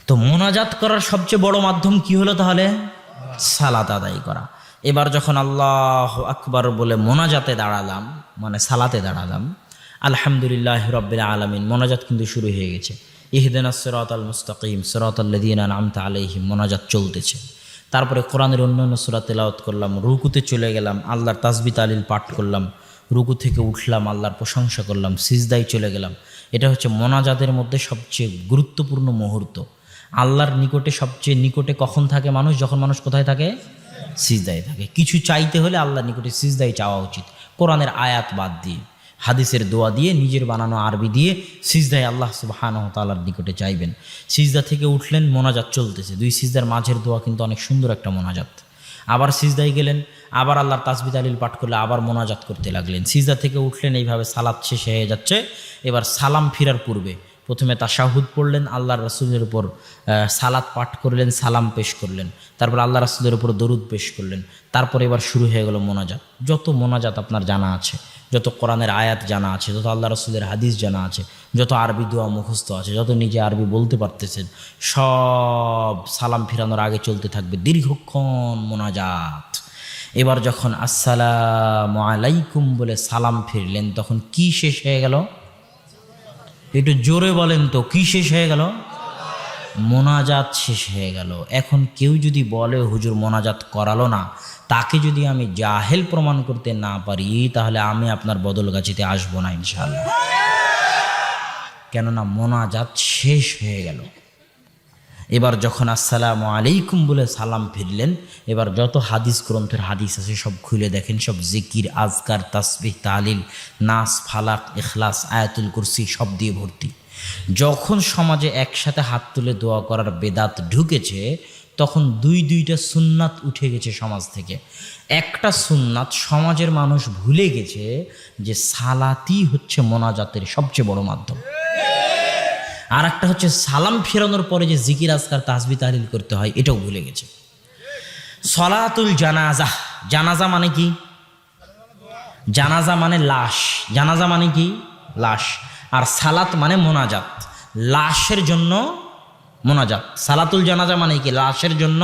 A: তো মোনাজাত করার সবচেয়ে বড় মাধ্যম কি হলো তাহলে? সালাত আদায় করা। এবার যখন আল্লাহু আকবার বলে মোনাজাতে দাঁড়ালাম, মানে সালাতে দাঁড়ালাম, আলহামদুলিল্লাহ রাব্বিল আলামিন, মোনাজাত কিন্তু শুরু হয়ে গেছে। ইহদিনাস সিরাতাল মুস্তাকিম সিরাতাল লাযিনা আন'আমতা আলাইহিম, মোনাজাত চলতেছে। তারপরে কোরআনের অন্যান্য সূরা তেলাওয়াত করলাম, রুকুতে চলে গেলাম, আল্লাহর তাসবিহ তাহলিল পাঠ করলাম, রুকু থেকে উঠলাম, আল্লাহর প্রশংসা করলাম, সিজদায় চলে গেলাম। এটা হচ্ছে মোনাজাতের মধ্যে সবচেয়ে গুরুত্বপূর্ণ মুহূর্ত। আল্লাহর নিকটে সবচেয়ে নিকটে কখন থাকে মানুষ? যখন মানুষ কোথায় থাকে? সিজদায় থাকে। কিছু চাইতে হলে আল্লাহর নিকটে সিজদায় চাওয়া উচিত, কোরআনের আয়াত বাদ দিয়ে, হাদিসের দোয়া দিয়ে, নিজের বানানো আরবি দিয়ে সিজদায় আল্লাহ সুবহানাহু ওয়া তাআলার নিকটে চাইবেন। সিজদা থেকে উঠলেন, মোনাজাত চলতেছে, দুই সিজদার মাঝের দোয়া কিন্তু অনেক সুন্দর একটা মোনাজাত। আবার সিজদায় গেলেন, আবার আল্লাহর তাসবিহ তাহলিল পাঠ করলে আবার মোনাজাত করতে লাগলেন। সিজদা থেকে উঠলেন, এইভাবে সালাত শেষ হয়ে যাচ্ছে। এবার সালাম ফিরার পূর্বে প্রথমে তাশাহুদ পড়লেন, আল্লাহর রাসূলের উপর সালাত পাঠ করলেন, সালাম পেশ করলেন, তারপর আল্লাহ রাসূলের উপর দরুদ পেশ করলেন। তারপর এবার শুরু হয়ে গেল মোনাজাত। যত মোনাজাত আপনার জানা আছে, যত কোরআনের আয়াত জানা আছে, যত আল্লাহ রাসূলের হাদিস জানা আছে, যত আরবি দোয়া মুখস্থ আছে, যত নিজে আরবি বলতে পারতেছেন, সব সালাম ফিরানোর আগে চলতে থাকবে দীর্ঘক্ষণ মোনাজাত। এবার যখন আসসালামু আলাইকুম বলে সালাম ফিরলেন, তখন কি শেষ হয়ে গেল? একটু জোরে বলেন তো, কি শেষ হয়ে গেল? মোনাজাত শেষ হয়ে গেল। এখন কেউ যদি বলে হুজুর মোনাজাত করালো না, তাকে যদি আমি জাহেল প্রমাণ করতে না পারি, তাহলে আমি আপনার বদলগাছিতে আসবো না ইনশাআল্লাহ। কেননা মোনাজাত শেষ হয়ে গেল। এবার যখন আসসালামু আলাইকুম বলে সালাম ফিরলেন, এবার যত হাদিস গ্রন্থের হাদিস আছে সব খুলে দেখেন, সব জিকির, আজকার, তাসবিহ, তাহলিল, নাস, ফালাক, ইখলাস, আয়াতুল কুরসি সব দিয়ে ভর্তি। যখন সমাজে একসাথে হাত তুলে দোয়া করার বেদাত ঢুকেছে, তখন দুইটা সুন্নাত উঠে গেছে সমাজ থেকে। একটা সুন্নাত সমাজের মানুষ ভুলে গেছে যে সালাতই হচ্ছে মোনাজাতের সবচেয়ে বড় মাধ্যম। আর একটা হচ্ছে সালাম ফেরানোর পরে যে জিকির, আজকার, তাসবিহ, তাহলিল করতে হয়, এটাও ভুলে গেছে। সলাতুল জানাজা, জানাজা মানে কি? জানাজা মানে লাশ। জানাজা মানে কি? লাশ। আর সালাত মানে মোনাজাত, লাশের জন্য মোনাজাত। সালাতুল জানাজা মানে কি? লাশের জন্য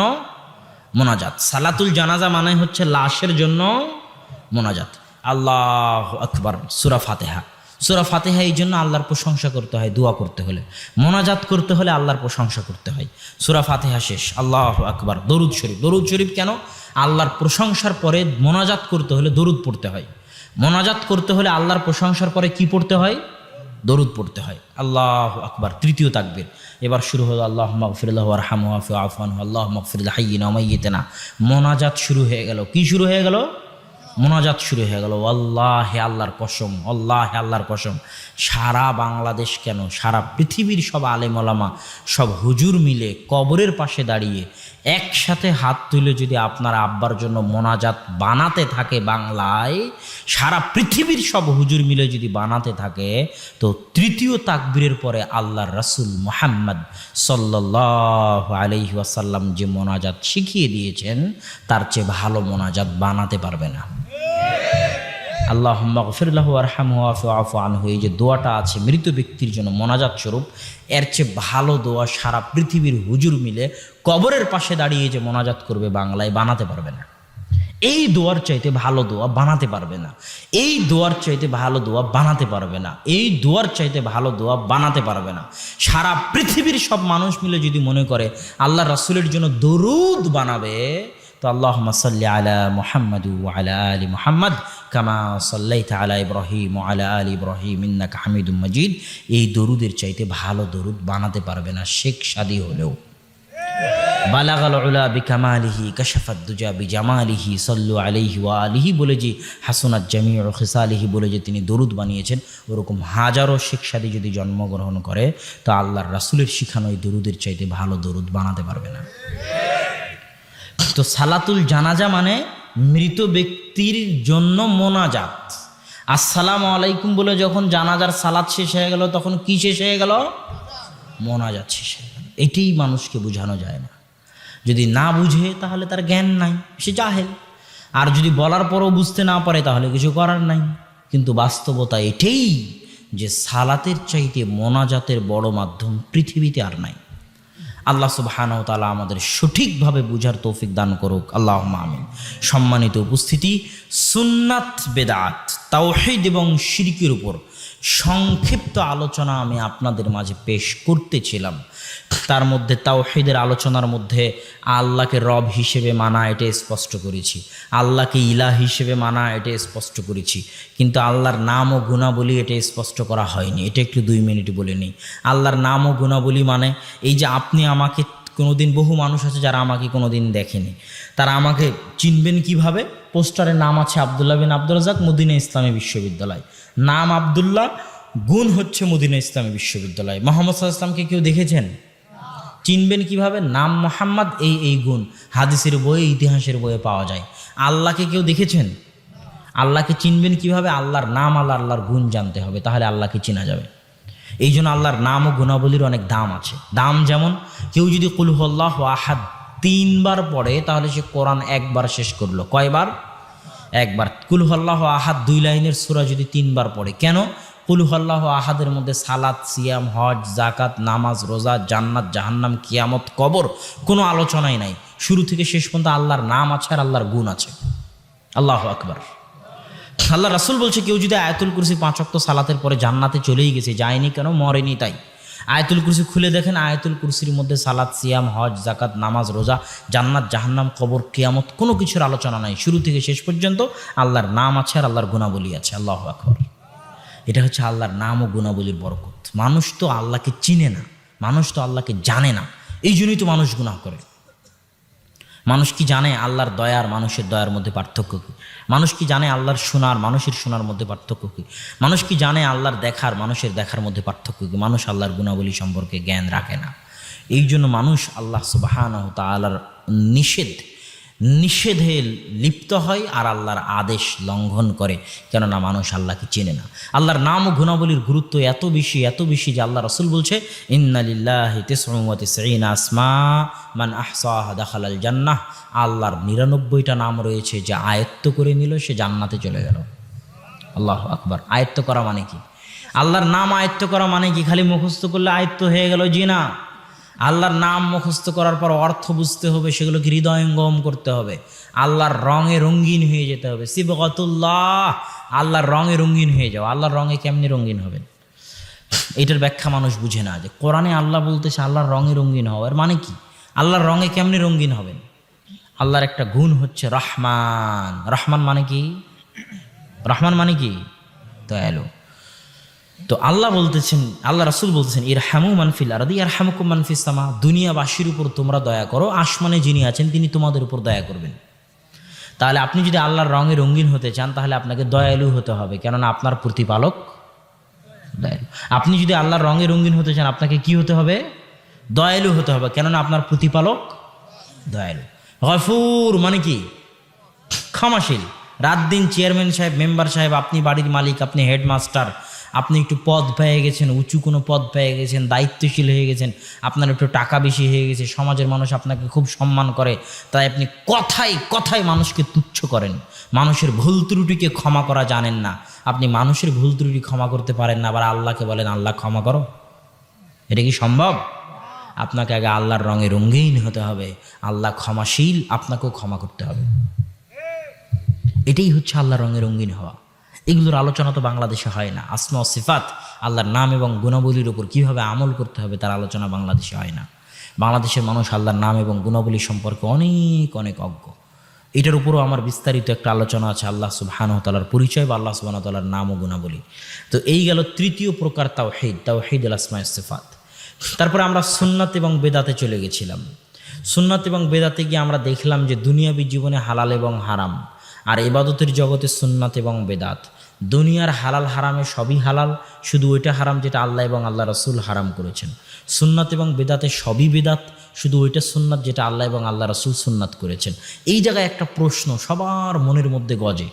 A: মোনাজাত। সালাতুল জানাজা মানে হচ্ছে লাশের জন্য মোনাজাত। আল্লাহু আকবার। সূরা ফাতিহা। সূরা ফাতিহা এই জন্য আল্লাহর প্রশংসা করতে হয়, দোয়া করতে হলে, মোনাজাত করতে হলে আল্লাহর প্রশংসা করতে হয়। সূরা ফাতিহা শেষ, আল্লাহু আকবার। দরুদ শরীফ। দরুদ শরীফ কেন? আল্লাহর প্রশংসার পরে মোনাজাত করতে হলে দরুদ পড়তে হয়। মোনাজাত করতে হলে আল্লাহর প্রশংসার পরে কি পড়তে হয়? দরুদ পড়তে হয়। আল্লাহু আকবার। তৃতীয় তাকবীর। এবার শুরু হলো আল্লাহুম্মা গফির লাহু ওয়ারহামহু ওয়াফু আনহু, আল্লাহুম্মা গফির লিহাইয়িনা ওয়া মাইয়িতিনা। মোনাজাত শুরু হয়ে গেল। কি শুরু হয়ে গেল? মোনাজাত শুরু হয়ে গেল। আল্লাহে আল্লাহর কসম, আল্লাহে আল্লাহর কসম, সারা বাংলাদেশ কেন, সারা পৃথিবীর সব আলেম ওলামা, সব হুজুর মিলে কবরের পাশে দাঁড়িয়ে একসাথে হাত তুলে যদি আপনার আব্বার জন্য মোনাজাত বানাতে থাকে বাংলায়, সারা পৃথিবীর সব হুজুর মিলে যদি বানাতে থাকে, তো তৃতীয় তাকবীরের পরে আল্লাহর রাসূল মুহাম্মদ সাল্লাল্লাহু আলাইহি ওয়াসাল্লাম যে মোনাজাত শিখিয়ে দিয়েছেন, তার চেয়ে ভালো মোনাজাত বানাতে পারবে না। আল্লাহুম্মা গফির লাহু ওয়ারহামহু ওয়াফু আনহু, এই যে দোয়াটা আছে মৃত ব্যক্তির জন্য মোনাজাত স্বরূপ, এর চেয়ে ভালো দোয়া সারা পৃথিবীর হুজুর মিলে কবরের পাশে দাঁড়িয়ে যে মোনাজাত করবে বাংলায়, বানাতে পারবে না। এই দোয়ার চাইতে ভালো দোয়া বানাতে পারবে না। এই দোয়ার চাইতে ভালো দোয়া বানাতে পারবে না। এই দোয়ার চাইতে ভালো দোয়া বানাতে পারবে না। সারা পৃথিবীর সব মানুষ মিলে যদি মনে করে আল্লাহ রাসূলের জন্য দরুদ বানাবে, তো আল্লাহুম্মা সাল্লি আলা মুহাম্মাদ ওয়া আলা আলি মুহাম্মাদ কামা সাল্লাইতা আলা ইব্রাহিম ওয়া আলা আলি ইব্রাহিম ইন্নাকা হামিদুম মাজিদ, এই দরুদের চাইতে ভালো দরুদ বানাতে পারবে না শেখ সাদি হলেও। বালাগাল উলা বিকামালিহি কাশাফাদ দুজা বিজামালিহি সাল্লু আলাইহি ওয়া আলিহি বলে যে হাসনাত জামিউ খিসালিহি বলে যে তিনি দরুদ বানিয়েছেন, ওরকম হাজারো শেখ সাদি যদি জন্মগ্রহণ করে, তো আল্লাহর রাসূলের শিখানো এই দরুদের চাইতে ভালো দরুদ বানাতে পারবে না। তো সালাতুল জানাজা মানে মৃত ব্যক্তির জন্য মোনাজাত। আসসালামু আলাইকুম বলে যখন জানাজার সালাত শেষ হয়ে গেল, তখন কি শেষ হয়ে গেল? মোনাজাত শেষ হয়ে গেল। এটাই মানুষকে বোঝানো যায় না। যদি না বুঝে তাহলে তার জ্ঞান নাই, সে জাহেল। আর যদি বলার পরও বুঝতে না পারে তাহলে কিছু করার নাই। কিন্তু বাস্তবতা এটাই যে সালাতের চাইতে মোনাজাতের বড় মাধ্যম পৃথিবীতে আর নাই। আল্লাহ সুবহানাহু ওয়া তাআলা আমাদের সঠিকভাবে বুঝার তৌফিক দান করুক, আল্লাহুম্মা আমিন। সম্মানিত উপস্থিতি, সুন্নাত বেদাত, তাওহীদ এবং শিরকের উপর সংক্ষিপ্ত আলোচনা আমি আপনাদের মাঝে পেশ করতেছিলাম। তার মধ্যে তাওহীদের আলোচনার মধ্যে আল্লাহকে রব হিসেবে মানা, এটা স্পষ্ট করেছি। আল্লাহকে ইলাহ হিসেবে মানা, এটা স্পষ্ট করেছি। কিন্তু আল্লাহর নাম ও গুণাবলী এটা স্পষ্ট করা হয়নি। এটা একটু 2 মিনিট বলে নিই। আল্লাহর নাম ও গুণাবলী মানে এই যে আপনি আমাকে কোনোদিন, বহু মানুষ আছে যারা আমাকে কোনোদিন দেখেনি, তারা আমাকে চিনবেন কিভাবে? পোস্টারে নাম আছে আব্দুল্লাহ বিন আব্দুর রাজ্জাক, মদিনা ইসলামী বিশ্ববিদ্যালয়। নাম আব্দুল্লাহ, গুণ হচ্ছে মদিনা ইসলামী বিশ্ববিদ্যালয়। মুহাম্মদ সাল্লাল্লাহু আলাইহি ওয়াসাল্লামকে কেউ দেখেছেন? চিনবেন কিভাবে? নাম মুহাম্মদ, এই গুণ হাদিসের বইয়ে, ইতিহাসের বইয়ে পাওয়া যায়। আল্লাহকে কেউ দেখেছেন? আল্লাহকে চিনবেন কিভাবে? আল্লাহর নাম, আল্লাহর গুণ জানতে হবে, তাহলে আল্লাহকে চেনা যাবে। এই জন্য আল্লাহর নাম ও গুণাবলীর অনেক দাম আছে। দাম যেমন, কেউ যদি কুল হুয়াল্লাহু আহাদ 3 বার পড়ে তাহলে সে কোরআন 1 বার শেষ করলো। কয়বার? 1 বার। কুল হুয়াল্লাহু আহাদ 2 লাইনের সূরা যদি 3 বার পড়ে, কেন? কুল হুয়াল্লাহু আহাদের মধ্যে সালাত, সিয়াম, হজ, জাকাত, নামাজ, রোজা, জান্নাত, জাহান্নাম, কিয়ামত, কবর কোনো আলোচনাই নাই। শুরু থেকে শেষ পর্যন্ত আল্লাহর নাম আছে আর আল্লাহর গুণ আছে। আল্লাহু আকবার। আল্লাহ রাসূল বলছে, কেউ যদি আয়াতুল কুরসি 5 ওয়াক্ত সালাতের পরে জান্নাতে চলেই গেছে, যায়নি কেন? মরেনি তাই। আয়াতুল কুরসি খুলে দেখেন, আয়াতুল কুরসির মধ্যে সালাত, সিয়াম, হজ, জাকাত, নামাজ, রোজা, জান্নাত, জাহান্নাম, কবর, কিয়ামত কোনো কিছুর আলোচনা নাই। শুরু থেকে শেষ পর্যন্ত আল্লাহর নাম আছে আর আল্লাহর গুণাবলী আছে। আল্লাহু আকবার। এটা হচ্ছে আল্লাহর নাম ও গুণাবলীর বরকত। মানুষ তো আল্লাহকে চিনে না, মানুষ তো আল্লাহকে জানে না, এই জন্যই তো মানুষ গুনাহ করে। মানুষ কি জানে আল্লাহর দয়ার মানুষের দয়ার মধ্যে পার্থক্য কী? মানুষ কি জানে আল্লাহর শোনার মানুষের শোনার মধ্যে পার্থক্য কী? মানুষ কি জানে আল্লাহর দেখার মানুষের দেখার মধ্যে পার্থক্য কী? মানুষ আল্লাহর গুণাবলী সম্পর্কে জ্ঞান রাখে না। এই জন্য মানুষ আল্লাহ সুবহানাহু ওয়া তাআলার নিষেধে লিপ্ত হয় আর আল্লাহর আদেশ লঙ্ঘন করে, কেননা মানুষ আল্লাহকে চেনে না। আল্লাহর নাম ও গুণাবলীর গুরুত্ব এত বেশি যে আল্লাহ রাসূল বলছে, ইন্না লিল্লাহি 99 আসমা মান আহসাহা দাখালাল জান্নাহ। আল্লাহর 99টা নাম রয়েছে, যে আয়ত্ত করে নিল সে জান্নাতে চলে গেল। আল্লাহু আকবার। আয়ত্ত করা মানে কি? আল্লাহর নাম আয়ত্ত করা মানে কি? খালি মুখস্থ করলে আয়ত্ত হয়ে গেল? জি না। আল্লাহর নাম মুখস্থ করার পর অর্থ বুঝতে হবে, সেগুলোকে হৃদয়ঙ্গম করতে হবে, আল্লাহর রঙে রঙিন হয়ে যেতে হবে। সিবগাতুল্লাহ, আল্লাহর রঙে রঙিন হয়ে যাও। আল্লাহর রঙে কেমনি রঙিন হবেন? এটার ব্যাখ্যা মানুষ বুঝে না। যে কোরআনে আল্লাহ বলতেছে আল্লাহর রঙে রঙিন হওয়া, এর মানে কি? আল্লাহর রঙে কেমনি রঙিন হবেন? আল্লাহর একটা গুণ হচ্ছে রহমান। রহমান মানে কি? রহমান মানে কি? দয়ালু। তো আল্লাহ বলতেছেন, আল্লাহ রাসূল বলতেছেন, ইরহামু মান ফিল আরদি ইয়ারহামুকুম মান ফিস সামা। দুনিয়াবাসীর উপর তোমরা দয়া করো, আসমানে যিনি আছেন তিনি তোমাদের উপর দয়া করবেন। তাহলে আপনি যদি আল্লাহর রঙে রঙিন হতে চান, তাহলে আপনাকে দয়ালু হতে হবে, কেননা আপনার প্রতিপালক দয়ালু। আপনি যদি আল্লাহর রঙে রঙিন হতে চান, আপনাকে কি হতে হবে? দয়ালু হতে হবে, কেননা আপনার প্রতিপালক দয়ালু। গফুর মানে কি? ক্ষমাশীল। রাত দিন চেয়ারম্যান সাহেব, মেম্বার সাহেব, আপনি বাড়ির মালিক, আপনি হেডমাস্টার, আপনি একটু পদ পেয়ে গেছেন, উঁচু কোনো পদ পেয়ে গেছেন, দায়িত্বশীল হয়ে গেছেন, আপনার একটু টাকা বেশি হয়ে গেছে, সমাজের মানুষ আপনাকে খুব সম্মান করে, তাই আপনি কথায় কথায় মানুষকে তুচ্ছ করেন, মানুষের ভুল ত্রুটিকে ক্ষমা করা জানেন না। আপনি মানুষের ভুল ত্রুটি ক্ষমা করতে পারেন না, আবার আল্লাহকে বলেন আল্লাহ ক্ষমা করো। এটা কি সম্ভব? আপনাকে আগে আল্লাহর রঙে রঙিন হতে হবে। আল্লাহ ক্ষমাশীল, আপনাকেও ক্ষমা করতে হবে। এটাই হচ্ছে আল্লাহর রঙে রঙিন হওয়া। এগুলোর আলোচনা তো বাংলাদেশে হয় না। আসমা ও সিফাত, আল্লাহর নাম এবং গুণাবলীর উপর কীভাবে আমল করতে হবে তার আলোচনা বাংলাদেশে হয় না। বাংলাদেশের মানুষ আল্লাহর নাম এবং গুণাবলী সম্পর্কে অনেক অজ্ঞ। এটার উপরও আমার বিস্তারিত একটা আলোচনা আছে, আল্লাহ সুবহানাহু ওয়া তাআলার পরিচয় বা আল্লাহ সুবহানাহু ওয়া তাআলার নাম ও গুণাবলী। তো এই গেল তৃতীয় প্রকার তাওহীদুল আসমা ওয়াস সিফাত। তারপরে আমরা সুন্নাত এবং বেদাতে চলে গেছিলাম। সুন্নাত এবং বেদাতে গিয়ে আমরা দেখলাম যে দুনিয়াবী জীবনে হালাল এবং হারাম, আর ইবাদতের জগতে সুন্নাত এবং বেদাত। দুনিয়ার হালাল হারামে সবই হালাল, শুধু ওইটা হারাম যেটা আল্লাহ এবং আল্লাহ রাসূল হারাম করেছেন। সুন্নাত এবং বেদাতে সবই বেদাত, শুধু ওইটা সুন্নাত যেটা আল্লাহ এবং আল্লাহ রাসূল সুন্নাত করেছেন। এই জায়গায় একটা প্রশ্ন সবার মনের মধ্যে গজে,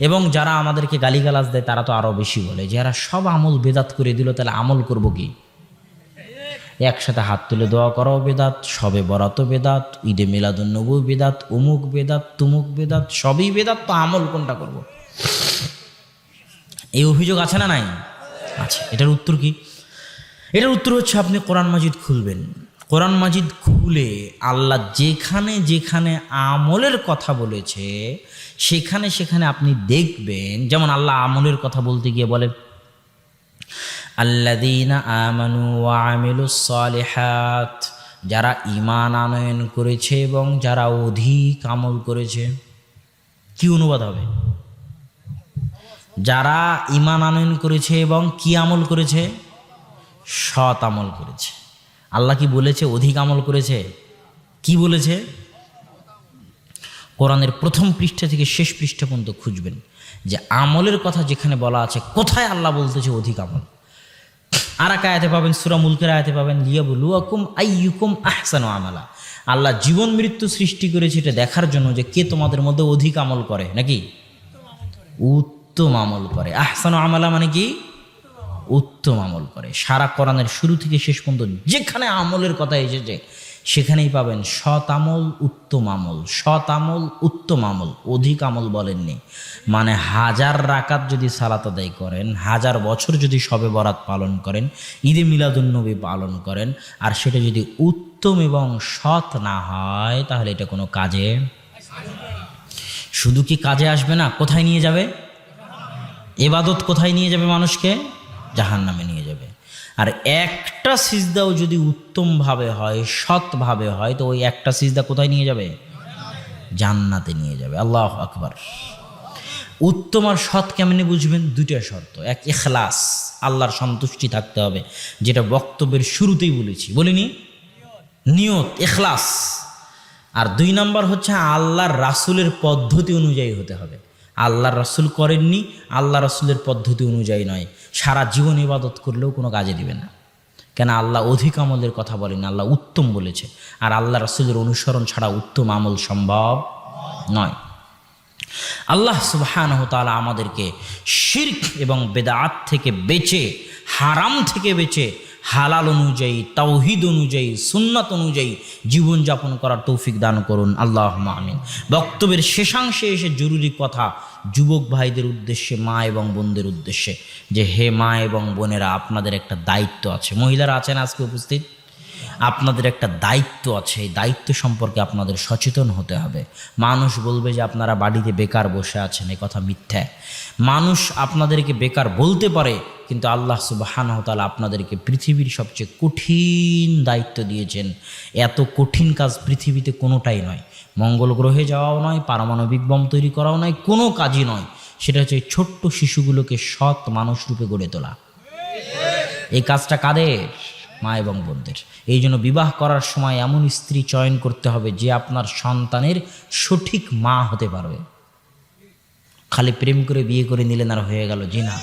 A: এবং যারা আমাদেরকে গালিগালাজ দেয় তারা তো আরও বেশি বলে, যারা সব আমল বেদাত করে দিল তাহলে আমল করব কি? একসাথে হাত তুলে দোয়া করাও বেদাত, সবে বরাতও বেদাত, ঈদে মিলাদুন্নবী বেদাত, অমুক বেদাত, তুমুক বেদাত, সবই বেদাত, তো আমল কোনটা করব? এই অভিযোগ আছে না নাই? আছে। এটার উত্তর কি? এটার উত্তর হচ্ছে আপনি কোরআন মাজিদ খুলবেন, কোরআন মাজিদ খুলে আল্লাহ যেখানে যেখানে আমলের কথা বলেছে সেখানে সেখানে আপনি দেখবেন, যেমন আল্লাহ আমলের কথা বলতে গিয়ে বলেন আল্লাযীনা আমানু ওয়া আমিলুস সালিহাত, যারা ঈমান আনয়ন করেছে এবং যারা অধিক আমল করেছে। কি অনুবাদ হবে? যারা ঈমান আনয়ন করেছে এবং কি আমল করেছে? সৎ আমল করেছে। আল্লাহ কি বলেছে অধিক আমল করেছে? কি বলেছে? কোরআনের প্রথম পৃষ্ঠা থেকে শেষ পৃষ্ঠা পর্যন্ত খুঁজবেন যে আমলের কথা যেখানে বলা আছে কোথায় আল্লাহ বলতেছে অধিক আমল। আর এক আয়াতে পাবেন, সূরা মুলকের আয়াতে পাবেন লিয়াবলুয়াকুম আইয়ুকুম আহসানু আমালা। আল্লাহ জীবন মৃত্যু সৃষ্টি করেছে এটা দেখার জন্য যে কে তোমাদের মধ্যে অধিক আমল করে, নাকি উত্তম আমল করে। আহসানু আমালা মানে কি? উত্তম আমল করে। সারা কোরআনের শুরু থেকে শেষ পর্যন্ত যেখানে আমলের কথা এসেছে সেখানেই পাবেন সৎ আমল, উত্তম আমল। সৎ আমল, উত্তম আমল, অধিক আমল বলেননি। মানে 1000 রাকাত যদি সালাত আদায় করেন, 1000 বছর যদি শবে বরাত পালন করেন, ঈদে মিলাদুন্নবী পালন করেন, আর সেটা যদি উত্তম এবং সৎ না হয় তাহলে এটা কোনো কাজে, শুধু কি কাজে আসবে না, কোথায় নিয়ে যাবে? ইবাদত কোথায় নিয়ে যাবে? মানুষকে জাহান্নামে নিয়ে যাবে। আর একটা সিজদাও যদি উত্তমভাবে হয়, সৎভাবে হয়, তো ওই একটা সিজদা কোথায় নিয়ে যাবে? জান্নাতে নিয়ে যাবে। আল্লাহু আকবার। উত্তম আর সৎ কেমনে বুঝবেন? দুইটা শর্ত। এক, ইখলাস, আল্লাহর সন্তুষ্টি থাকতে হবে, যেটা বক্তব্যের শুরুতেই বলেছি, বলিনি? নিয়ত, ইখলাস। আর 2 নম্বর হচ্ছে আল্লাহর রাসূলের পদ্ধতি অনুযায়ী হতে হবে। আল্লাহর রাসূল করেননি, আল্লাহ রাসূলের পদ্ধতি অনুযায়ী নয়, সারা জীবন ইবাদত করলেও কোনো কাজে দিবে না। কেন? আল্লাহ অধিক আমলের কথা বলেন, আল্লাহ উত্তম বলেছে। আর আল্লাহ রাসূলের অনুসরণ ছাড়া উত্তম আমল সম্ভব নয়। আল্লাহ সুবহানাহু ওয়া তাআলা আমাদেরকে শিরক এবং বেদাত থেকে বেঁচে, হারাম থেকে বেঁচে, হালাল অনুযায়ী, তাওহীদ অনুযায়ী, সুন্নাত অনুযায়ী জীবনযাপন করার তৌফিক দান করুন, আল্লাহুম্মা আমিন। বক্তব্যের শেষাংশে এসে জরুরি কথা যুবক ভাইদের উদ্দেশ্যে, মা এবং বোনদের উদ্দেশ্যে, যে হে মা এবং বোনেরা, আপনাদের একটা দায়িত্ব আছে। মহিলারা আছেন আজকে উপস্থিত, আপনাদের একটা দায়িত্ব আছে। এই দায়িত্ব সম্পর্কে আপনাদের সচেতন হতে হবে। মানুষ বলবে যে আপনারা বাড়িতে বেকার বসে আছেন, এ কথা মিথ্যা। মানুষ আপনাদেরকে বেকার বলতে পারে, কিন্তু আল্লাহ সুবহানাহু ওয়া তাআলা আপনাদেরকে পৃথিবীর সবচেয়ে কঠিন দায়িত্ব দিয়েছেন। এত কঠিন কাজ পৃথিবীতে কোনোটাই নয়। মঙ্গল গ্রহে যাওয়াও নয়, পারমাণবিক বোম তৈরি করাও নয়, কোনো কাজই নয়। সেটা হচ্ছে ছোট্ট শিশুগুলোকে সৎ মানুষ রূপে গড়ে তোলা। এই কাজটা কাদের? মা এবং বোনদের। এই জন্য বিবাহ করার সময় এমন স্ত্রী চয়ন করতে হবে যে আপনার সন্তানের সঠিক মা হতে পারবে। খালি প্রেম করে বিয়ে করে নিলেন আর হয়ে গেল, জি না।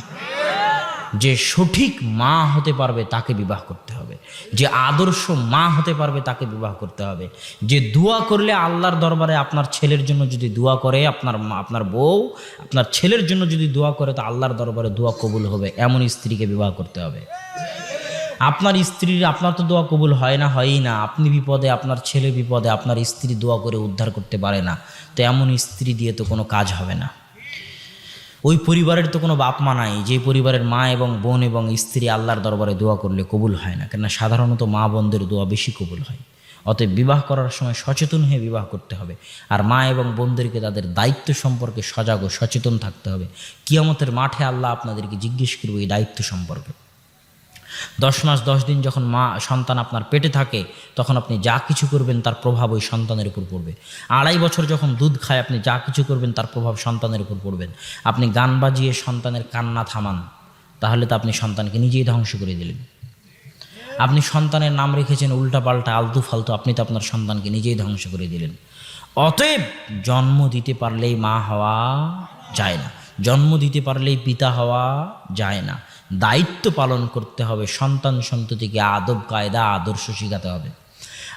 A: যে সঠিক মা হতে পারবে তাকে বিবাহ করতে হবে, যে আদর্শ মা হতে পারবে তাকে বিবাহ করতে হবে, যে দোয়া করলে আল্লাহর দরবারে আপনার ছেলের জন্য যদি দোয়া করে, আপনার বউ আপনার ছেলের জন্য যদি দোয়া করে তো আল্লাহর দরবারে দোয়া কবুল হবে, এমন স্ত্রীকে বিবাহ করতে হবে। আপনার স্ত্রীর, আপনার তো দোয়া কবুল হয় না, হয়ই না। আপনি বিপদে, আপনার ছেলে বিপদে, আপনার স্ত্রী দোয়া করে উদ্ধার করতে পারে না, তো এমন স্ত্রী দিয়ে তো কোনো কাজ হবে না। ওই পরিবারের তো কোনো বাপ মা নাই যে পরিবারের মা এবং বোন এবং স্ত্রী আল্লাহর দরবারে দোয়া করলে কবুল হয় না। কেননা সাধারণত মা বোনদের দোয়া বেশি কবুল হয়। অতএব বিবাহ করার সময় সচেতন হয়ে বিবাহ করতে হবে। আর মা এবং বোনদেরকে তাদের দায়িত্ব সম্পর্কে সজাগ ও সচেতন থাকতে হবে। কিয়ামতের মাঠে আল্লাহ আপনাদেরকে জিজ্ঞেস করবে এই দায়িত্ব সম্পর্কে। 10 মাস 10 দিন যখন মা সন্তান আপনার পেটে থাকে, তখন আপনি যা কিছু করবেন তার প্রভাব ওই সন্তানের উপর পড়বে। 2.5 বছর যখন দুধ খায়, আপনি যা কিছু করবেন তার প্রভাব সন্তানের উপর পড়বেন। আপনি গান বাজিয়ে সন্তানের কান্না থামান, তাহলে তো আপনি সন্তানকে নিজেই ধ্বংস করে দিলেন। আপনি সন্তানের নাম রেখেছেন উল্টাপাল্টা, আলতু ফালতু, আপনি তো আপনার সন্তানকে নিজেই ধ্বংস করে দিলেন। অতএব জন্ম দিতে পারলেই মা হওয়া যায় না, জন্ম দিতে পারলেই পিতা হওয়া যায় না। দায়িত্ব পালন করতে হবে, সন্তান সন্ততিকে আদব কায়দা আদর্শ শেখাতে হবে।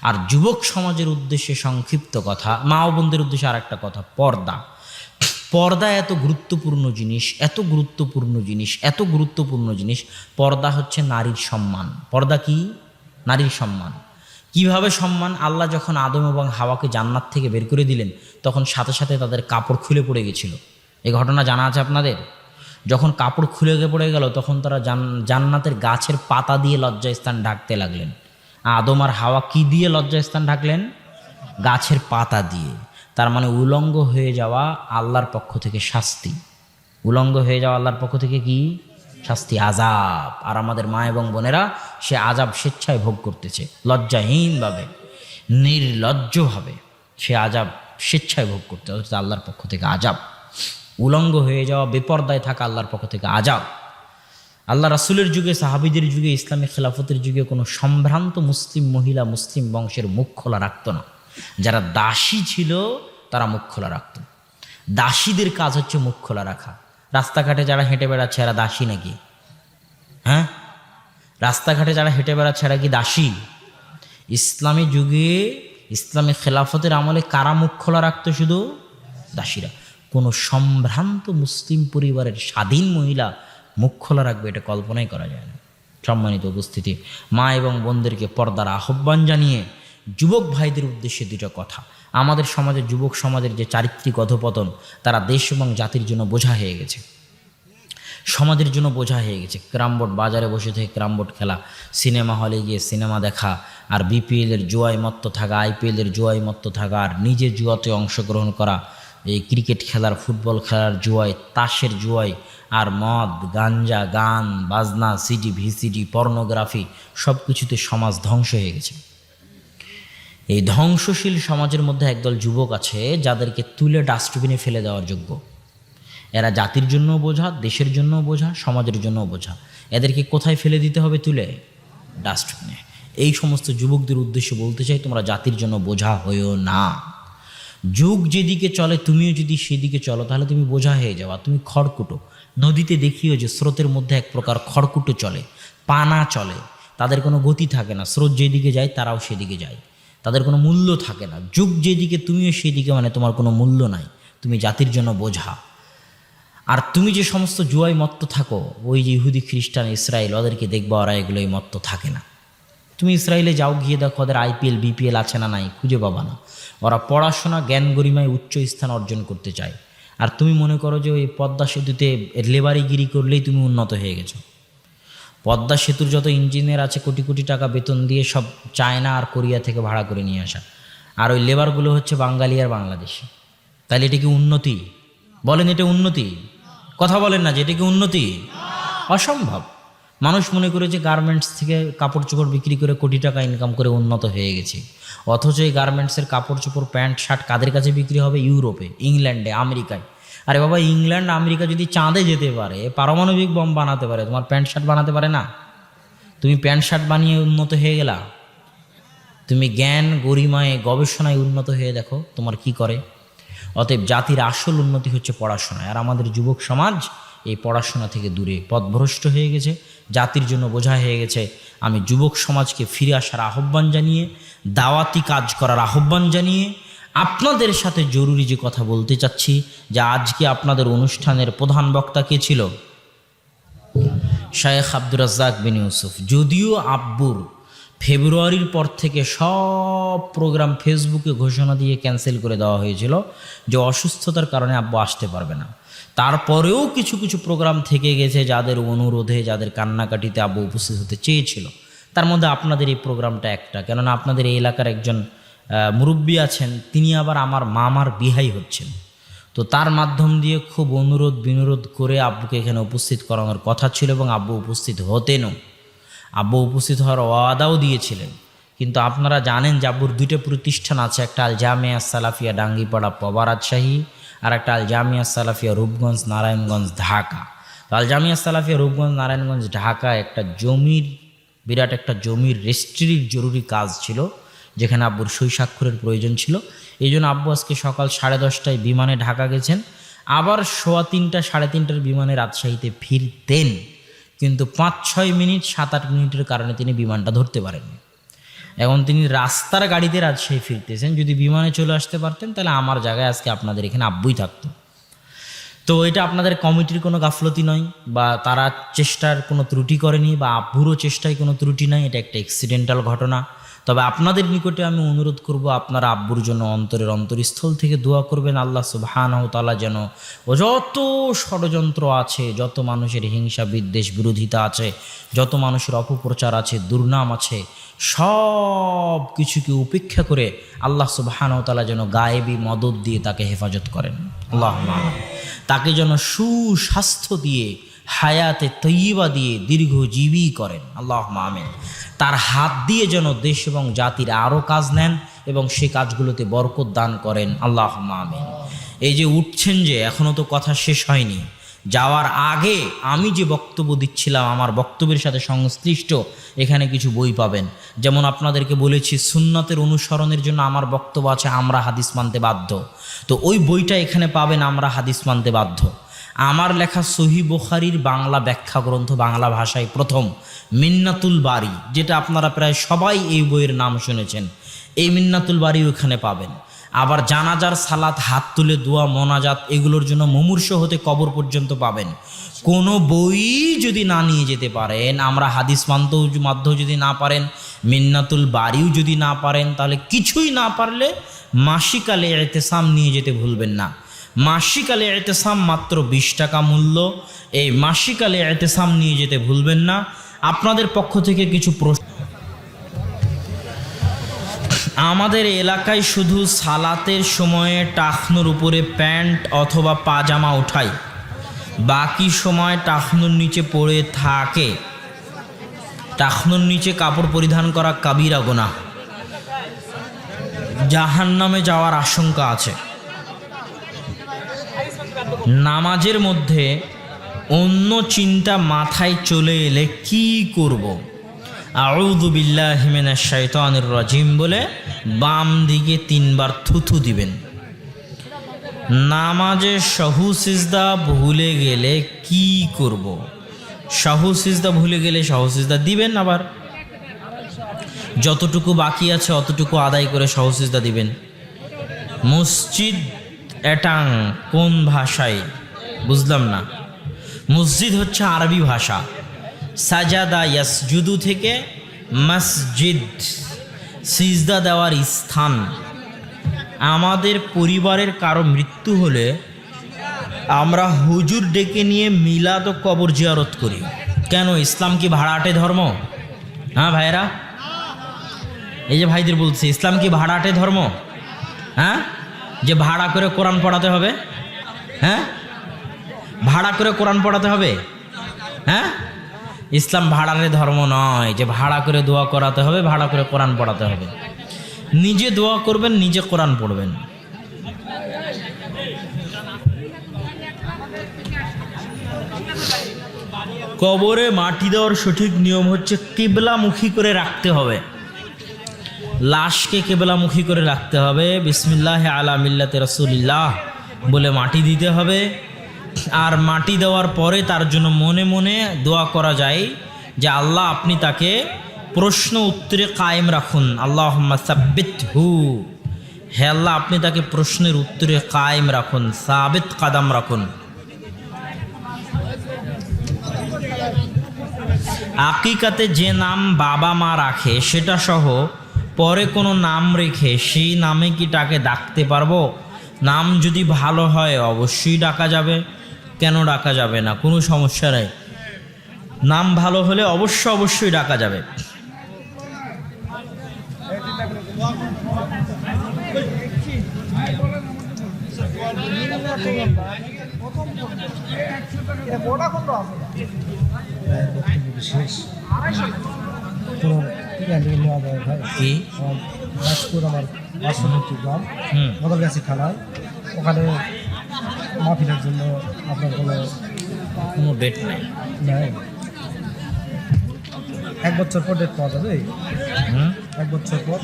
A: আর যুবক সমাজের উদ্দেশ্যে সংক্ষিপ্ত কথা, মা ও বোনদের উদ্দেশ্যে আর একটা কথা, পর্দা। পর্দা এত গুরুত্বপূর্ণ জিনিস, এত গুরুত্বপূর্ণ জিনিস, এত গুরুত্বপূর্ণ জিনিস। পর্দা হচ্ছে নারীর সম্মান। পর্দা কি? নারীর সম্মান। কিভাবে সম্মান? আল্লাহ যখন আদম এবং হাওয়াকে জান্নাত থেকে বের করে দিলেন, তখন সাথে সাথে তাদের কাপড় খুলে পড়ে গেছিল। এই ঘটনা জানা আছে আপনাদের? যখন কাপড় খুলে পড়ে গেল, তখন তারা জান্নাতের গাছের পাতা দিয়ে লজ্জাস্থান ঢাকতে লাগলেন। আদম আর হাওয়া কি দিয়ে লজ্জাস্থান ঢাকলেন? গাছের পাতা দিয়ে। তার মানে উলঙ্গ হয়ে যাওয়া আল্লাহর পক্ষ থেকে শাস্তি। উলঙ্গ হয়ে যাওয়া আল্লাহর পক্ষ থেকে কি শাস্তি? আযাব। আর আমাদের মা এবং বোনেরা সে আযাব স্বেচ্ছায় ভোগ করতেছে, লজ্জাহীনভাবে, নির্লজ্জভাবে সে আযাব স্বেচ্ছায় ভোগ করতে হচ্ছে। আল্লাহর পক্ষ থেকে আযাব। উলঙ্গ হয়ে যাওয়া, বেপরদায় থাকা আল্লাহর পক্ষ থেকে আযাব। আল্লাহ রাসূলের যুগে, সাহাবীদের যুগে, ইসলামী খেলাফতের যুগে কোনো সম্ভ্রান্ত মুসলিম মহিলা মুসলিম বংশের মুখ খোলা রাখত না। যারা দাসী ছিল তারা মুখ খোলা রাখত। দাসীদের কাজ হচ্ছে মুখ খোলা রাখা। রাস্তাঘাটে যারা হেঁটে বেড়াচ্ছে এরা দাসী নাকি? হ্যাঁ, রাস্তাঘাটে যারা হেঁটে বেড়াচ্ছে এরা কি দাসী? ইসলামী যুগে, ইসলামী খেলাফতের আমলে কারা মুখ খোলা রাখতো? শুধু দাসীরা। কোনো সম্ভ্রান্ত মুসলিম পরিবারের স্বাধীন মহিলা মুখ খোলা রাখবে এটা কল্পনাই করা যায় না। সম্মানিত উপস্থিতি, মা এবং বোনদেরকে পর্দার আহ্বান জানিয়ে যুবক ভাইদের উদ্দেশ্যে দুটো কথা। আমাদের সমাজে, যুবক সমাজের যে চারিত্রিক অধপতন, তারা দেশ এবং জাতির জন্য বোঝা হয়ে গেছে, সমাজের জন্য বোঝা হয়ে গেছে। ক্যারামবোর্ড, বাজারে বসে থেকে ক্যারামবোর্ড খেলা, সিনেমা হলে গিয়ে সিনেমা দেখা, আর বিপিএলের জুয়ায় মত্ত থাকা, আইপিএলের জুয়ায় মত্ত থাকা, আর নিজে জুয়াতে অংশগ্রহণ করা, এই ক্রিকেট খেলার, ফুটবল খেলার জুয়ায়, তাসের জুয়ায়, আর মদ, গাঞ্জা, গান বাজনা, সিডি, ভিসিডি, পর্নোগ্রাফি, সব কিছুতে সমাজ ধ্বংস হয়ে গেছে। এই ধ্বংসশীল সমাজের মধ্যে একদল যুবক আছে যাদেরকে তুলে ডাস্টবিনে ফেলে দেওয়ার যোগ্য। এরা জাতির জন্য বোঝা, দেশের জন্য বোঝা, সমাজের জন্য বোঝা। এদেরকে কোথায় ফেলে দিতে হবে? তুলে ডাস্টবিনে। এই সমস্ত যুবকদের উদ্দেশ্যে বলতে চাই, তোমরা জাতির জন্য বোঝা হইও না। যুগ যেদিকে চলে তুমিও যদি সেদিকে চলো তাহলে তুমি বোঝা হয়ে যাওয়া, তুমি খড়কুটো। নদীতে দেখিও যে স্রোতের মধ্যে এক প্রকার খড়কুটো চলে, পানা চলে, তাদের কোনো গতি থাকে না। স্রোত যেদিকে যায় তারাও সেদিকে যায়, তাদের কোনো মূল্য থাকে না। যুগ যেদিকে তুমিও সেদিকে, মানে তোমার কোনো মূল্য নাই, তুমি জাতির জন্য বোঝা। আর তুমি যে সমস্ত জুয়ায় মত্ত থাকো, ওই যে ইহুদি, খ্রিস্টান, ইসরায়েল, ওদেরকে দেখবা ওরা এগুলোই মত্ত থাকে না। তুমি ইসরায়েলে যাও, গিয়ে দেখো ওদের আইপিএল, বিপিএল আছে না নাই, খুঁজে পাবা না। ওরা পড়াশোনা, জ্ঞান গরিমায় উচ্চ স্থান অর্জন করতে চায়। আর তুমি মনে করো যে ওই পদ্মা সেতুতে লেবারিগিরি করলেই তুমি উন্নত হয়ে গেছো। পদ্মা সেতুর যত ইঞ্জিনিয়ার আছে কোটি কোটি টাকা বেতন দিয়ে সব চায়না আর কোরিয়া থেকে ভাড়া করে নিয়ে আসা, আর ওই লেবারগুলো হচ্ছে বাঙালি আর বাংলাদেশি। তাহলে এটা কি উন্নতি? বলেন, এটা উন্নতি? কথা বলেন না যে এটা কি উন্নতি? অসম্ভব। মানুষ মনে করে যে গার্মেন্টস থেকে কাপড় চোপড় বিক্রি করে কোটি টাকা ইনকাম করে উন্নত হয়ে গেছে, অথচ এই গার্মেন্টসের কাপড় চোপড়, প্যান্ট শার্ট কাদের কাছে বিক্রি হবে? ইউরোপে, ইংল্যান্ডে, আমেরিকায়। আরে বাবা, ইংল্যান্ড আমেরিকা যদি চাঁদে যেতে পারে, পারমাণবিক বম বানাতে পারে, তোমার প্যান্ট শার্ট বানাতে পারে না? তুমি প্যান্ট শার্ট বানিয়ে উন্নত হয়ে গেলা? তুমি জ্ঞান গরিমায় গবেষণায় উন্নত হয়ে দেখো তোমার কি করে। অতএব জাতির আসল উন্নতি হচ্ছে পড়াশোনায়। আর আমাদের যুবক সমাজ এই পড়াশোনা থেকে দূরে পথভ্রষ্ট হয়ে গেছে, জাতির জন্য বোঝা হয়ে গেছে। আমি যুবক সমাজকে ফিরে আসার আহ্বান জানিয়ে, দাওয়াতি কাজ করার আহ্বান জানিয়ে আপনাদের সাথে জরুরি যে কথা বলতে চাচ্ছি, যে আজকে আপনাদের অনুষ্ঠানের প্রধান বক্তা কে ছিল? শায়েখ আব্দুর রাজ্জাক বিন ইউসুফ। যদিও আব্বুর ফেব্রুয়ারির পর থেকে সব প্রোগ্রাম ফেসবুকে ঘোষণা দিয়ে ক্যান্সেল করে দেওয়া হয়েছিল যে অসুস্থতার কারণে আব্বু আসতে পারবে না, তারপরেও কিছু কিছু প্রোগ্রাম থেকে গেছে যাদের অনুরোধে, যাদের কান্নাকাটিতে আব্বু উপস্থিত হতে চেয়েছিল। তার মধ্যে আপনাদের এই প্রোগ্রামটা একটা, কেননা আপনাদের এই এলাকার একজন মুরব্বী আছেন, তিনি আবার আমার মামার বিহাই হচ্ছেন। তো তার মাধ্যম দিয়ে খুব অনুরোধ বিনুরোধ করে আব্বুকে এখানে উপস্থিত করানোর কথা ছিল, এবং আব্বু উপস্থিত হতেনও। আব্বু উপস্থিত হওয়ার ওয়াদাও দিয়েছিলেন। কিন্তু আপনারা জানেন যে আব্বুর দুইটা প্রতিষ্ঠান আছে, একটা আল জামিয়া সালাফিয়া ডাঙ্গিপাড়া পবা রাজশাহী, আর একটা আল জামিয়া সালাফিয়া রূপগঞ্জ নারায়ণগঞ্জ ঢাকা। তো আল জামিয়া সালাফিয়া রূপগঞ্জ নারায়ণগঞ্জ ঢাকা একটা জমির, বিরাট একটা জমির রেজিস্ট্রির জরুরি কাজ ছিল, যেখানে আব্বুর সই স্বাক্ষরের প্রয়োজন ছিল। এই জন্য আব্বু আজকে সকাল 10:30টায় বিমানে ঢাকা গেছেন, আবার 3:15 3:30টার বিমানে রাজশাহীতে ফিরতেন, কিন্তু 5-6 মিনিট 7-8 মিনিটের কারণে তিনি বিমানটা ধরতে পারেননি। এখন তিনি রাস্তার গাড়িতে রাজশাহী ফিরতেছেন। যদি বিমানে চলে আসতে পারতেন তাহলে আমার জায়গায় আজকে আপনাদের এখানে আব্বুই থাকতো। তো এটা আপনাদের কমিটির কোনো গাফলতি নয়, বা তারা চেষ্টার কোনো ত্রুটি করেনি, বা আব্বুরও চেষ্টায় কোনো ত্রুটি নয়, এটা একটা অ্যাক্সিডেন্টাল ঘটনা। তো তবে আপনাদের নিকটে আমি অনুরোধ করব, আপনারা আব্বুর জন্য অন্তরের অন্তরস্থল থেকে দোয়া করবেন, আল্লাহ সুবহানাহু ওয়া তাআলা যেন ও যত ষড়যন্ত্র আছে, যত মানুষের হিংসা বিদ্বেষ বিরোধিতা আছে, যত মানুষের অপপ্রচার আছে, দুর্নাম আছে, সব কিছুকে উপেক্ষা করে আল্লাহ সুবহানাহু ওয়া তাআলা যেন গায়েবী মদদ দিয়ে তাকে হেফাজত করেন। আল্লাহুম্মা আমিন। তাকে যেন সুস্বাস্থ্য দিয়ে, হায়াতে তৈয়বা দিয়ে দীর্ঘজীবী করেন। আল্লাহুম্মা আমিন। তার হাত দিয়ে যেন দেশ এবং জাতির আরও কাজ নেন এবং সে কাজগুলোতে বরকত দান করেন। আল্লাহুম্মা আমিন। এই যে উঠছেন, যে এখনও তো কথা শেষ হয়নি, যাওয়ার আগে আমি যে বক্তব্য দিচ্ছিলাম আমার বক্তব্যের সাথে সংশ্লিষ্ট এখানে কিছু বই পাবেন। যেমন আপনাদেরকে বলেছি সুন্নতের অনুসরণের জন্য আমার বক্তব্য আছে আমরা হাদিস মানতে বাধ্য, তো ওই বইটা এখানে পাবেন আমরা হাদিস মানতে বাধ্য। আমার লেখা সহিহ বুখারীর বাংলা ব্যাখ্যা গ্রন্থ, বাংলা ভাষায় প্রথম, মিন্নাতুল বারী, যেটা আপনারা প্রায় সবাই এই বইয়ের নাম শুনেছেন, এই মিন্নাতুল বারী ওখানে পাবেন। আবার জানাজার সালাত, হাত তুলে দোয়া, মোনাজাত, এগুলোর জন্য মুমূর্ষু হতে কবর পর্যন্ত পাবেন। কোনো বই যদি না নিয়ে যেতে পারেন, আমরা হাদিস মানতেও মাধ্যমেও যদি না পারেন, মিন্নাতুল বারীও যদি না পারেন, তাহলে কিছুই না পারলে মাসিক আলে ইতিসাম নিয়ে যেতে ভুলবেন না। মাসিক আলে ইতিসাম মাত্র 20 টাকা মূল্য। এই মাসিক আলে ইতিসাম নিয়ে যেতে ভুলবেন না। আপনাদের পক্ষ থেকে কিছু প্রশ্ন। আমাদের এলাকায় শুধু সালাতের সময়ে টাকনুর উপরে প্যান্ট অথবা পাজামা উঠায়, বাকি সময় টাকনুর নিচে পড়ে থাকে। টাকনুর নিচে কাপড় পরিধান করা কাবিরা গুনাহ, জাহান্নামে যাওয়ার আশঙ্কা আছে। নামাজের মধ্যে অন্য চিন্তা মাথায় চলে এলে কি করব? আউযু বিল্লাহি মিনাশ শাইতানির রাজিম বলে বাম দিকে 3 বার থুথু দিবেন। নামাজে সাহু সিজদা ভুলে গেলে কি করব? সাহু সিজদা ভুলে গেলে সাহু সিজদা দিবেন, আবার যতটুকু বাকি আছে অতটুকু আদায় করে সাহু সিজদা দিবেন। মসজিদ এটাং কোন ভাষায়? বুঝলাম না। মসজিদ হচ্ছে আরবি ভাষা। সাজাদা ইয়াসজুদু থেকে মসজিদ, সিজদা দেওয়ার স্থান। আমাদের পরিবারের কারো মৃত্যু হলে আমরা হুজুর ডেকে নিয়ে মিলাদ ও কবর জিয়ারত করি। কেন? ইসলাম কি ভাড়াটে ধর্ম? হ্যাঁ ভাইরা, এই যে ভাইদের বলছি, ইসলাম কি ভাড়াটে ধর্ম? হ্যাঁ, যে ভাড়া করে কোরআন পড়াতে হবে? হ্যাঁ, ভাড়া করে কোরআন পড়াতে হবে? হ্যাঁ, ইসলাম ভাড়ারে ধর্ম নয় যে ভাড়া করে দোয়া করাতে হবে, ভাড়া করে কোরআন পড়াতে হবে। নিজে দোয়া করবেন, নিজে কোরআন পড়বেন। কবরে মাটি দেওয়ার সঠিক নিয়ম হচ্ছে কিবলামুখী করে রাখতে হবে। লাশকে কিবলামুখী করে রাখতে হবে। বিসমিল্লাহ আলা মিল্লাতে রাসূলিল্লাহ বলে মাটি দিতে হবে। আর মাটি দেওয়ার পরে তার জন্য মনে মনে দোয়া করা যায় যে আল্লাহ আপনি তাকে প্রশ্ন উত্তরে কায়েম রাখুন। আল্লাহুম্মা সাব্বিতহু, হে আল্লাহ আপনি তাকে প্রশ্নের উত্তরে কায়েম রাখুন, সাবিত কাদাম রাখুন। আকিকাতে যে নাম বাবা মা রাখে সেটা সহ পরে কোনো নাম রেখে সেই নামে কি তাকে ডাকতে পারবো? নাম যদি ভালো হয় অবশ্যই ডাকা যাবে, কেন ডাকা যাবে না? কোনো সমস্যা নেই, নাম ভালো হলে অবশ্যই ডাকা যাবে।
B: ওখানে মাহফিলের জন্য আপনার
A: কোনো ডেট নেই।
B: 1 বছর পর ডেট পাওয়া যাবে। 1 বছর পর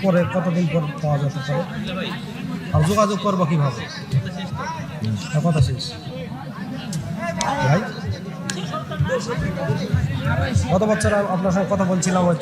B: পরে কতদিন পর পাওয়া যেতে পারে? আর যোগাযোগ করবো কীভাবে? কথা শেষ ভাই। গত বছর আপনার সঙ্গে কথা বলছিলাম হচ্ছে